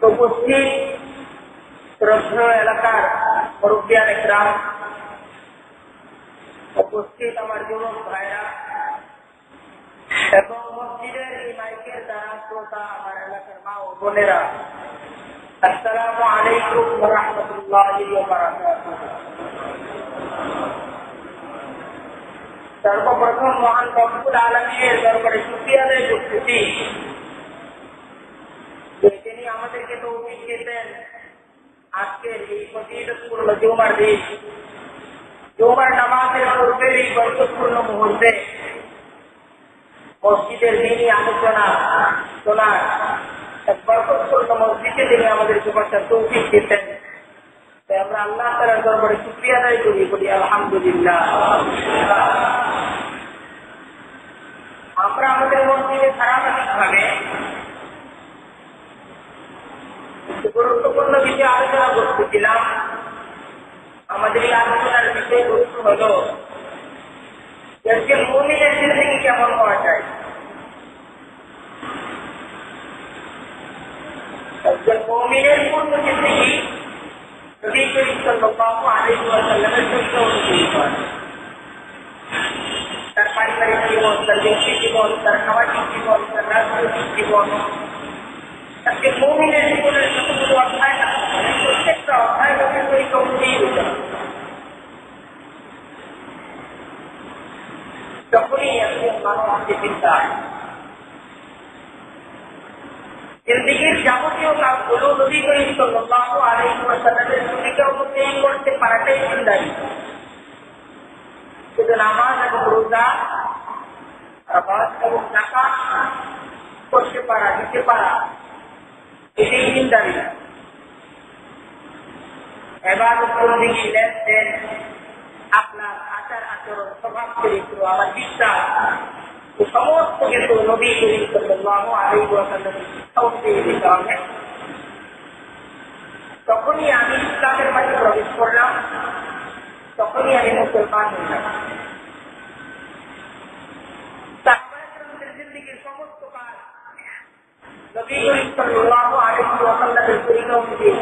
উপস্থিত শ্রদ্ধেয় এলাকার মুরব্বিয়ান ইকরাম, উপস্থিত আমার যুবক ভাইরা এবং মসজিদের এই মাইকের দ্বারা শ্রোতা আমার এলাকার মা ও বোনেরা, আসসালামু আলাইকুম ওয়া রাহমাতুল্লাহি ওয়া বারাকাতুহু। সর্বপ্রথম মহান রব্বুল আলামিনের দরবারে শুকরিয়া আদায় করতেছি যে তিনি আমাদেরকে তৌফিক দিয়েছেন আজকের এই ফজিলতপূর্ণ জুমার দিন, জুমার নামাজের পূর্বের এই বরকতপূর্ণ মুহূর্তে মসজিদের দিনই আলোচনা শোনার এক বরকতপূর্ণ মসজিদে তিনি আমাদেরকে বসার তৌফিক দিতেন। তাই আমরা আল্লাহ তাআলার দরবারে শুকরিয়া আদায় করি, বলি আলহামদুলিল্লাহ। আমরা আমাদের মসজিদে ধারাবাহিকভাবে গুরুত্বপূর্ণ বিষয়ে আলোচনা করতেছিলাম। আমাদের এই আলোচনার বিষয়বস্তু হল একজন মুমিনের জিন্দেগি কেমন হওয়া যায়। একজন মুমিনের পূর্ণ জিন্দেগি নবী করিম সাল্লাল্লাহু আলাইহি ওয়াসাল্লামের সঙ্গে অনুযায়ী হয়। তার পারিবারিক জীবন, তার ব্যক্তি জীবন, তার সামাজিক জীবন, তার রাজনৈতিক জীবন, তাকে মুমিনের জীবনের যতগুলো অধ্যায় আছে প্রত্যেকটা অধ্যায় নবী করিম অনুযায়ী হতে হবে। তখনই একজন মানুষকে চিন্তা জিন্দেগির যাবতীয় কাজগুলো নবী করিম সাল্লাল্লাহু আলাইহি ওয়াসাল্লামের সুন্নাহ অনুযায়ী করতে পারাটাই জিন্দেগি। শুধু নামাজ এবং রোজা, হজ এবং যাকাত করতে পারা, দিতে পারা, এটাই জিন্দেগি না। ইবাদত, বন্দেগী, লেনদেন, আখলাক, আচার আচরণ, স্বভাব চরিত্র, আমার বিশ্বাস, সমস্ত কিছু নবী করিম সাল্লাল্লাহু আলাইহি ওয়াসাল্লামের শিক্ষা অনুযায়ী দিতে হবে। তখনই আমি ইসলামের মাঝে প্রবেশ করলাম, তখনই আমি মুসলমান হইলাম। সাহাবায়ে জিন্দেগির সমস্ত কাজ নবী করিম সাল্লাল্লাহু আলাইহি ওয়াসাল্লামের তরিকা অনুযায়ী।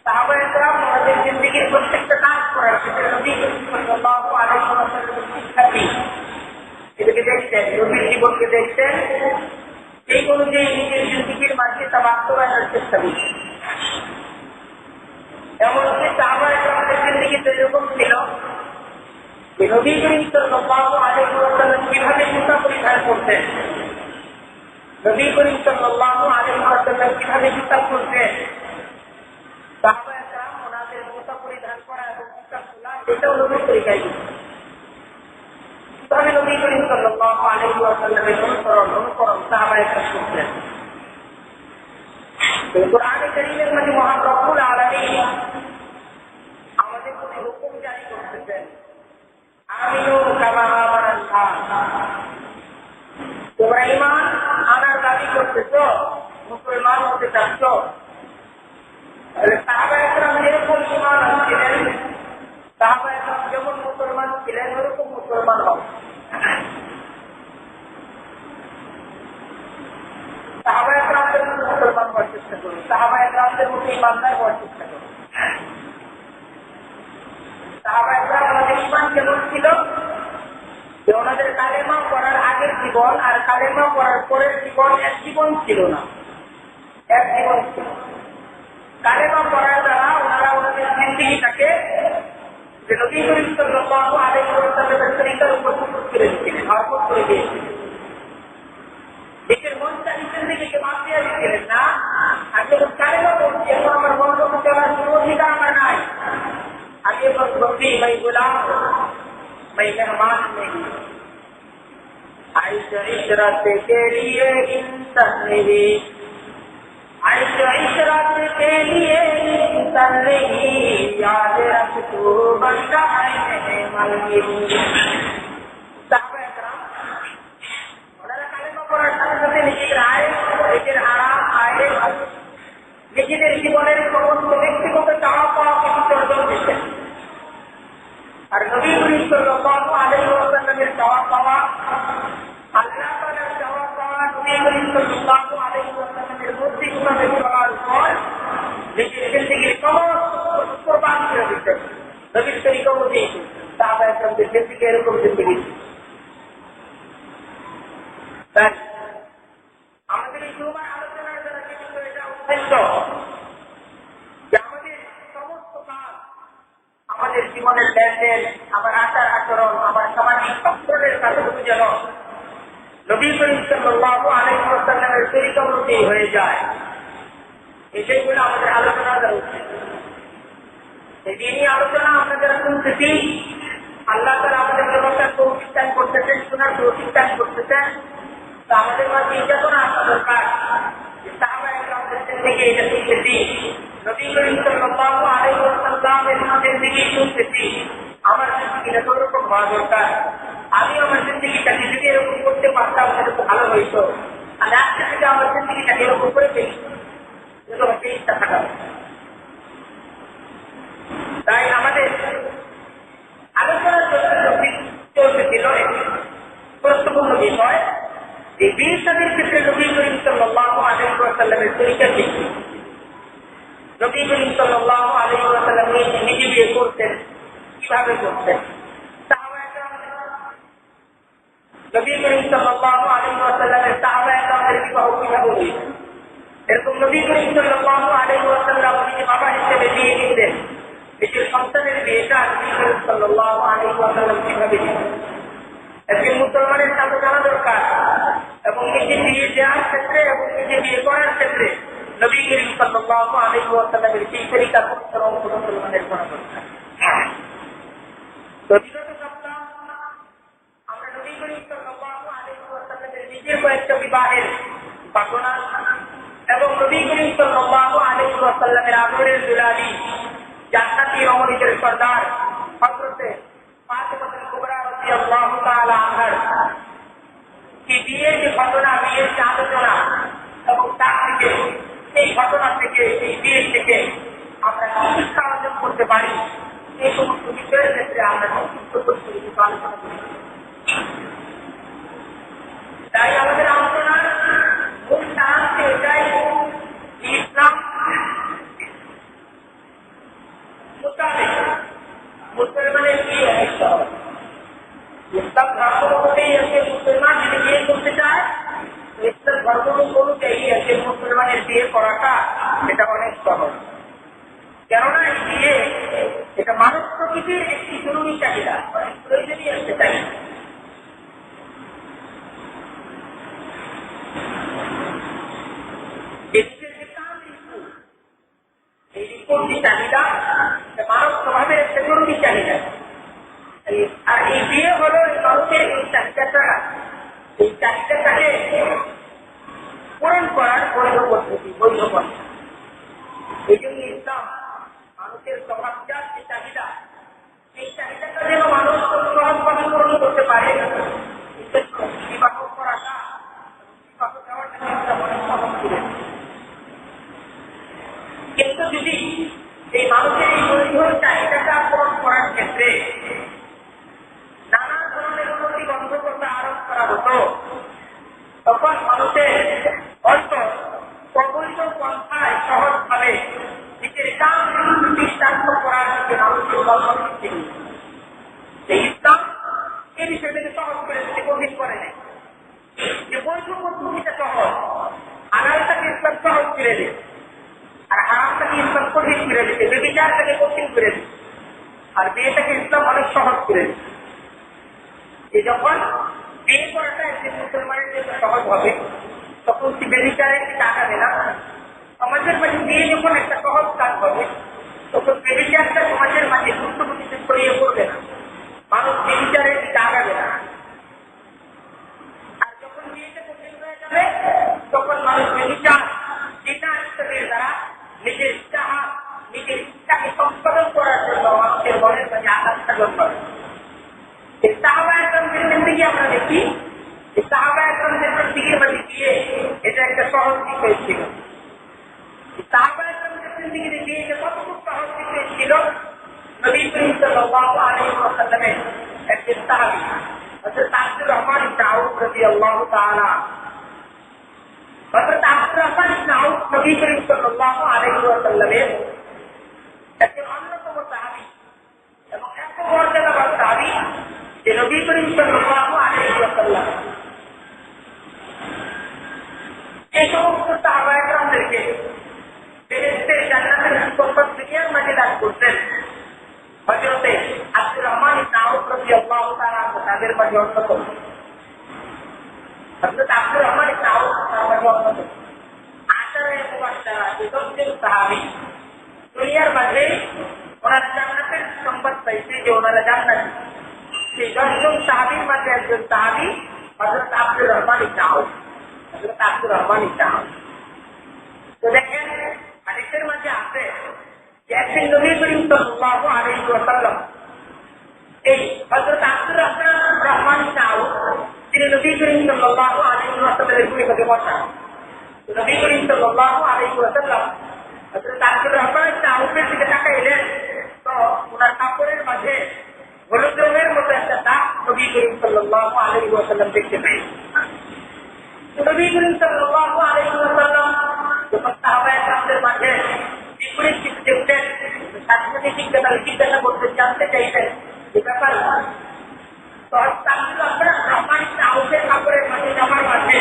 সাহাবায়ে কেরাম আমাদের জিন্দেগির প্রত্যেকটা কাজ করার ক্ষেত্রে নবী করিম সাল্লাল্লাহু আলাইহি ওয়াসাল্লামের শিক্ষাটি এটাকে দেখতেন, নবীর জীবনকে দেখতেন, সেই অনুযায়ী নিজের জিন্দেগির মাঝে তা বাস্তবায়নের চেষ্টা করতেন। এমনকি সাহাবায়ে কেরামদের জিন্দেগিতে এরকম ছিল যে নবী করিম সাল্লাল্লাহু আলাইহি ওয়াসাল্লাম কিভাবে জুতা পরিধান করতেন, নবী করিম সাল্লাল্লাহু আলাইহি ওয়াসাল্লাম কিভাবে জুতা খুলতেন, সাহাবায়ে কেরাম ওনাদের জুতা পরিধান করা এবং জুতা খোলা এটাও নবীর তরিকায় করতেন। কিভাবে নবী করিম সাল্লাল্লাহু আলাইহি ওয়াসাল্লামের অনুকরণ সাহাবায়ে কেরাম করতেন। কোরআনে কারীমের মধ্যে মহান রব্বুল আলামিন আমাদের প্রতি হুকুম জারি করতেছেন, আমিনু কামা আমানান নাস। তোমরা ঈমান আনার দাবি করতেছো, মুসলমান হতে চাচ্ছ, তাহলে সাহাবায়ে কেরাম যেরকম ঈমান আনছিলেন, সাহাবায়ে কেরাম যেমন মুসলমান ছিলেন ওরকম মুসলমান হও। সাহাবায়ে কেরামদের মতো মুসলমান হওয়ার চেষ্টা করুন, সাহাবায়ে কেরামদের মতো ঈমানদার হওয়ার চেষ্টা করুন। সাহাবায়ে কেরাম ওনাদের ঈমান কেমন ছিল যে ওনাদের কালেমা পড়ার আগের জীবন আর কালেমা পড়ার পরের জীবন এক জীবন ছিল না, এক জীবন ছিল। কালেমা পড়ার দ্বারা ওনারা ওনাদের জিন্দেগিটাকে যে নবী করিম সাল্লাল্লাহু আলাইহি ওয়াসাল্লামের তরিকার উপর সুযোগ করে দিয়েছিলেন, আরোপ করে দিয়েছিলেন। দেশের মন চাই জিন্দেগিকে বাদ দিয়ে দিয়েছিলেন না। আগে কালেমা পড়ছি, এখন আমার বন্ধ চলার কোনো অধিকার আমার নাই। आगे बस बकरी मैं गुलाम मैं मेहमान नहीं। आइश इशरत के लिए इंसान नहीं, आइश इशरत के लिए इंसान नहीं, याद रख तू बंदा है मलगी। साहबाए केराम ওনারা কালেমা পড়ার সাথে সাথে নিজেদের আয়, নিজের আরাম, আয়, নিজেদের জীবনের সমস্ত ব্যক্তিগত চাওয়া পাওয়াকে বিসর্জন দিতেন। আর নবী করিম সাল্লাল্লাহু আলাইহি ওয়াসাল্লামের চাওয়া পাওয়া, আল্লাহ তাআলার চাওয়া পাওয়া, নবী করিম সাল্লাল্লাহু ভাবে চলার পর নিজের জিন্দেগির সমস্ত কোরবান করে দিতেন। নবীর তরিকা অনুযায়ী সাহাবায়ে কেরামদের জিন্দেগি এরকম জিন্দেগি। তাই আমাদের এই জুমার আলোচনার দ্বারা কিন্তু এটা উদ্দেশ্য যে আমাদের সমস্ত কাজ, আমাদের জীবনের লেনদেন, আমার আচার আচরণ, আমার সামাজিক সম্পর্কের কাজগুলো যেন নবী করিম সাল্লাল্লাহু আলাইহি ওয়াসাল্লামের তরিকা অনুযায়ী হয়ে যায়, এটাইগুলো আমাদের আলোচনা দ্বারা উচিত। এই দিনই আলোচনা আমরা যারা শুনতেছি, আল্লাহ তাআলা আমাদের ব্যবস্থার তৌফিক দান করতেছেন, শোনার তৌফিক দান করতেছেন। তো আমাদের মাঝে এটা তো না আসা দরকার যে সাহাবায়ে কেরামদের থেকে এটা শিখতেছি, নবী করিম সাল্লাল্লাহু আলাইহি ওয়াসাল্লামের জিন্দেগি শুনতেছি, আমার জিন্দেগিটা তো ওরকম হওয়া দরকার। আমি আমার জিন্দেগিটাকে যদি এরকম করতে পারতাম তাহলে তো ভালো হইতো। আমি আজকে থেকে আমার জিন্দেগিটাকে এরকম করে ফেলি, এরকম একটা ইচ্ছা থাকা। তাই আমাদের আলোচনার চলতেছিল একটি গুরুত্বপূর্ণ বিষয় যে বিয়ে শাদীর ক্ষেত্রে নবী করিম সাল্লাল্লাহু আলাইহি ওয়াসাল্লামের তরিকা কি। নবী করিম সাল্লাল্লাহু আলাইহি ওয়াসাল্লাম নিজে বিয়ে করতেন, কিভাবে করতেন। নবী করিম সাল্লাল্লাহু আলাইহি ওয়াসাল্লামের সাহাবায়ে কেরামদের বিবাহ কিভাবে হয়েছে, এরকম নবী করিম সাল্লাল্লাহু আলাইহি ওয়াসাল্লাম নিজে বাবা হিসেবে বিয়ে দিতেন। নিজের সন্তানের বিয়েটা নবী করিম সাল্লাল্লাহু আলাইহি ওয়াসাল্লাম কিভাবে দিতেন, একজন মুসলমানের সাথে জানা দরকার। এবং নিজে বিয়ে দেওয়ার ক্ষেত্রে এবং নিজে বিয়ে করার ক্ষেত্রে নবী করিম সাল্লাল্লাহু আলাইহি ওয়াসাল্লামের সেই তরিকা অনুসরণ মুসলমানের করা দরকার। তো বিগত সপ্তাহ আমরা নবী করিম সাল্লাল্লাহু আলাইহি ওয়াসাল্লামের নিজের কয়েকটা বিবাহের ঘটনা এবং নবী করিম সাল্লাল্লাহু আলাইহি ওয়াসাল্লামের আদরের দুলালি জান্নাতি রমণীদের সর্দার হযরতে ফাতিমাতুল কুবরা রাদিয়াল্লাহু তাআলা আনহার কি বিয়ের যে ঘটনা, বিয়ের যে আলোচনা এবং তার থেকে এই ঘটনা থেকে, এই বিয়ের থেকে আমরা কি শিক্ষা অর্জন করতে পারি, এই সমস্ত বিষয়ের ক্ষেত্রে আমরা আলোচনা করি। তাই আমাদের আলোচনার মূল সারাংশ এটাই, ইসলাম মুসলমানের কি অবস্থা হবে। ইসলাম ধর্ম অনুযায়ী একজন মুসলমান যদি বিয়ে করতে চায়, ইসলাম ধর্ম অনুযায়ী একজন মুসলমানের বিয়ে করাটা এটা অনেক সহজ। কেননা এই বিয়ে এটা মানব প্রকৃতির একটি জরুরি চাহিদা, অনেক প্রয়োজনীয় একটা চাহিদা। এই রিপোর্টটি চাহিদা মানব স্বভাবের একটা জরুরি চাহিদা। আর এই বিয়ে হলো এই মানুষের এই চাহিদাটাকে পূরণ করার বৈধ পদ্ধতি, বৈধ পদ্ধতি। এই জন্য ইসলাম মানুষের স্বভাবজাত যে চাহিদা, এই চাহিদাটা যেন মানুষ সহজভাবে পূরণ করতে পারে, বিবাহ করাটা, বিবাহ দেওয়াটা অনেক সহজ ছিল। কিন্তু যদি এই মানুষের এই বৈধ চাহিদাটা পূরণ করার ক্ষেত্রে নানা ধরনের প্রতিবন্ধকতা আরোপ করা হতো, তখন মানুষের হয়তো অবৈধ পন্থায় সহজভাবে নিজের কাম দৃষ্টান্ত করার দিকে মানুষের কল্পনা ছিল। সেই ইসলাম এই বিষয়টাকে সহজ করে দিতে কঠিন করে নেয়। যে বৈধ পদ্ধতিটা সহজ, হালালটাকে ইসলাম সহজ করে দেয়, আর হারামটাকে ইসলাম কঠিন করে দিতে, বেবিচারটাকে কঠিন করে দিতে, আর বিয়েটাকে ইসলাম অনেক সহজ করে দিতে। যখন বিয়ে করাটা একজন মুসলমানের জন্য সহজ হবে, তখন সে বেবিচারের দিকে আগাবে না। সমাজের মাঝে বিয়ে যখন একটা সহজ কাজ হবে, তখন বেবিচারটা সমাজের মাঝে গুরুত্বপূর্ণ ছড়িয়ে পড়বে না, মানুষ বেবিচারের দিকে আগাবে না। আর যখন বিয়েটা কঠিন হয়ে যাবে, তখন মানুষ বেবিচার যেটা ইসলামের দ্বারা নিজের ইচ্ছাকে সংশোধন করার জন্য মানুষের মনের মাঝে আঘাত সাধন করে। সাহাবায়ে কেরামদের জিন্দেগি আমরা দেখি, সাহাবায়ে কেরামদের জিন্দেগির মাঝে বিয়ে এটা একটা সহজ বিষয় ছিল। সাহাবায়ে কেরামদের জিন্দেগিতে বিয়ে এটা কতটুকু সহজ বিষয় ছিল, নবী করিম সাল্লাল্লাহু আলাইহি ওয়াসাল্লামের একজন সাহাবী হযরত আব্দুর রহমান ইবনে আউফ রাদিয়াল্লাহু তাআলা, হযরত আব্দুর রহমান ইবনে আউফ নবী করিম সাল্লাল্লাহু আলাইহি ওয়াসাল্লামের একজন অন্যতম সাহাবী এবং এত মর্যাদাবান সাহাবী যে নবী করিম সাল্লাল্লাহু আলাইহি ওয়াসাল্লাম এই সমস্ত সাহাবায়ে কেরামদেরকে বেহেশতের জান্নাতের সুসংবাদ দুনিয়ার মাঝে দান করতেন। হযরতে আব্দুর রহমান ইবনে আউফ রাদিয়াল্লাহু তাআলা তাদের মাঝে অন্যতম। হযরত আব্দুর রহমান ইবনে আউফ তার মাঝে অন্যতম। আশারায়ে মুবাশশারা দুজন সাহাবী দুনিয়ার মাঝে ওনারা জান্নাতের সংবাদ পাইছে যে ওনারা জান্নাতি। সেই 10 জন সাহাবীর মাঝে একজন সাহাবী হযরত আব্দুর রহমান ইবনে আউফ। হযরত আব্দুর রহমান ইবনে আউফ তো দেখেন হাদিসের মাঝে আছে যে একদিন নবী করিম সাল্লাল্লাহু আলাইহি ওয়াসাল্লাম এই হযরত আব্দুর রহমান ইবনে আউফ তিনি নবী করিম সাল্লাল্লাহু আলাইহি ওয়াসাল্লামের পরিবারে বসা। নবী করিম সাল্লাল্লাহু আলাইহি ওয়াসাল্লাম হযরত আব্দুর রহমান ইবনে আউফের দিকে তাকাইলেন তো ওনার কাপড়ের মাঝে হলুদ রঙের মতো একটা দাগ নবী করিম সাল্লাল্লাহু আলাইহি ওয়াসাল্লাম দেখতে পেলেন। নবী করিম সাল্লাল্লাহু আলাইহি ওয়াসাল্লাম যখন সাহাবায়ে কেরামদের মাঝে বিপরীত চিন্তা উঠেন সাথে জিজ্ঞাসা করতে জানতে চাইতেন যে ব্যাপার তো আব্দুর রহমান ইবনে আউফের কাপড়ের মাঝে জামার মাঝে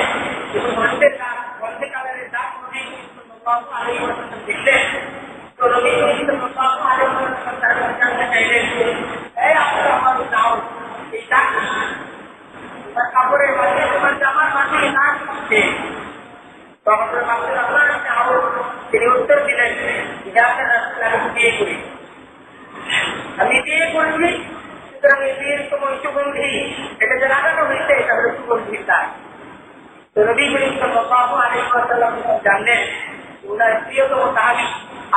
হলদে কালারের দাগ নবী করিম সাল্লাল্লাহু আলাইহি ওয়াসাল্লাম দেখলেন। তো নবী করিম সাল্লাল্লাহু আলাইহি ওয়াসাল্লাম তার কাছে জানতে চাইলেন এই আব্দুর রহমান ইবনে আউফ এই দাগ তার কাপড়ের মাঝে তোমার জামার মাঝে দাগ আছে। তখন আব্দুর রহমান ইবনে আউফ তিনি উত্তর দিলেন যে আপনার আমি বিয়ে করি, আমি বিয়ে করেছি, সুতরাং এই বিয়ের সময় সুগন্ধি এটা যে লাগানো হয়েছে এটা হলো সুগন্ধির দাগ। তো নবী করিম সাল্লাল্লাহু আলাইহি ওয়াসাল্লাম জানলেন ওনার প্রিয়তম সাহাবী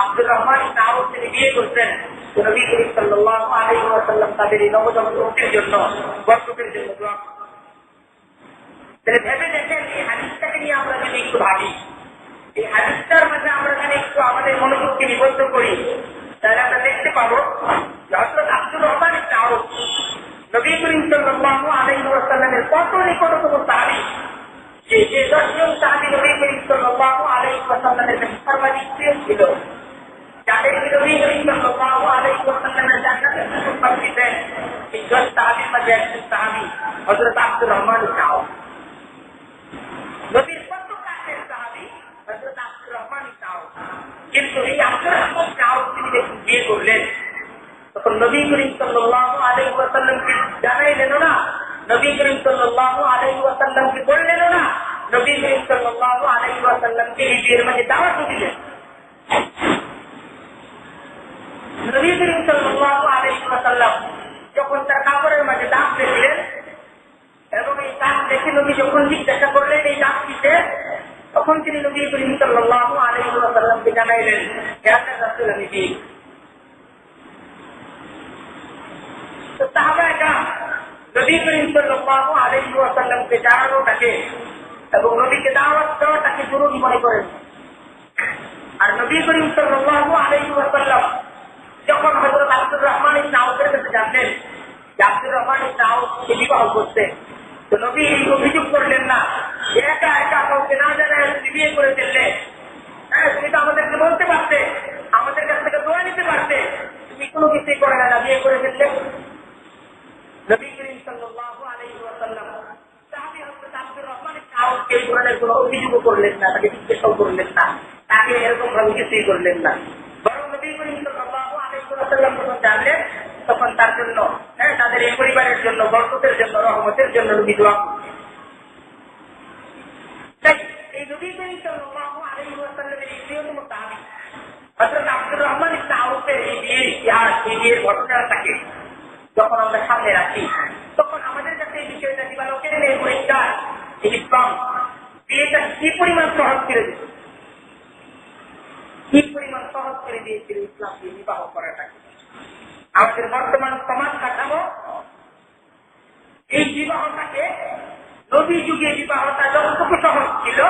আব্দুর রহমান ইবনে আউফ তিনি বিয়ে করছেন। তো নবী করিম সাল্লাল্লাহু আলাইহি ওয়াসাল্লাম তাদের এই নবদম্পতির জন্য বরকতের জন্য দোয়া করলেন। তাহলে ভেবে দেখেন এই হাদিসটাকে নিয়ে আমরা যদি একটু ভাবি, এই হাদিসটার মাঝে আমরা যদি একটু আমাদের মনোযোগকে নিবদ্ধ করি তাহলে আমরা দেখতে পাবো হযরত আব্দুর রহমান ইবনে আউফ নবী করিম সাল্লাল্লাহু আলাইহি ওয়াসাল্লামের কত নিকটতম সাহাবী যে 10 জন সাহাবী নবী করিম সাল্লাল্লাহু আলাইহি ওয়াসাল্লামের সর্বাধিক প্রিয় ছিল, যাদের নবী করিম সাল্লাল্লাহু আলাইহি ওয়াসাল্লামের জান্নাতের সুসংবাদ দিতেন, এই 10 সাহাবীর মাঝে একজন সাহাবী হযরত আব্দুর রহমান ইবনে আউফ। নবীর কত কাছের সাহাবী হযরত আব্দুর রহমান ইবনে আউফ, কিন্তু এই আব্দুর রহমান ইবনে আউফ তিনি যখন বিয়ে করলেন তখন নবী করিম সাল্লাল্লাহু আলাইহি ওয়াসাল্লামকে জানাইলেন না, নবী করিম সাল্লাল্লাহু আলাইহি ওয়াসাল্লামকে বললেন না, নবী করিম সাল্লাল্লাহু আলাইহি ওয়াসাল্লামকে এই বিয়ের মাঝে দাওয়াত দিলেন। নবী করিম সাল্লাল্লাহু আলাইহি ওয়াসাল্লাম যখন তার কাপড়ের মাঝে দাগ দেখলেন এবং এই দাগ দেখে নবী যখন জিজ্ঞাসা করলেন এই দাগ কিসে, তখন তিনি নবী করিম সাল্লাল্লাহু আলাইহি ওয়াসাল্লামকে জানাইলেন হে আল্লাহর রাসূল আমি বিয়ে। তো সাহাবায়ে কেরাম নবী করিম সাল্লাল্লাহু আলাইহি ওয়াসাল্লামকে জানানোটাকে এবং নবীকে দাওয়াত দেওয়াটাকে জরুরি মনে করেন। আর নবী করিম সাল্লাল্লাহু আলাইহি ওয়াসাল্লাম যখন হযরত আব্দুর রহমান ইবনে আউফের কাছে জানলেন যে আব্দুর রহমান ইবনে আউফ বিবাহ করতে, তো নবী এই অভিযোগ করলেন না একা একা কাউকে না জানায় তুমি বিয়ে করে ফেললে, হ্যাঁ তুমি তো আমাদেরকে বলতে পারতে, আমাদের কাছ থেকে দোয়া নিতে পারতে, তুমি কোনো কিছুই করে না বিয়ে করে ফেললে। নবী করিম সাল্লাল্লাহু আলাইহি ওয়াসাল্লাম সাহাবী হযরত আব্দুর রহমান ইবনে আউফকে এই ধরনের কোনো অভিযোগ করলেন না, তাকে জিজ্ঞাসা করলেন না, তাকে এরকম ভাবে কিছুই করলেন না, বরং নবী করিম সাল্লাল্লাহু আলাইহি ওয়াসাল্লাম যখন জানলেন তখন তার জন্য তাদের এই পরিবারের জন্য বরকতের জন্য রহমতের জন্য নবী দোয়া করলেন। তাই এই নবী করিম সাল্লাল্লাহু আলাইহি ওয়াসাল্লামের এই প্রিয়তম সাহাবী হযরত আব্দুর রহমান ইবনে আউফের এই বিয়ের ইতিহাস, এই বিয়ের ঘটনাটাকে যখন আমরা সামনে রাখি তখন আমাদের কাছে এই বিষয়টা দিবালোকের নেই পরিষ্কার ইসলাম বিয়েটা কি পরিমাণ সহজ করে দিয়েছে, কি পরিমাণ সহজ করে দিয়েছিল ইসলাম দিয়ে বিবাহ করাটাকে। আমাদের বর্তমান সমাজ কাঠামো এই বিবাহটাকে নবী যুগে বিবাহটা যতটুকু সহজ ছিল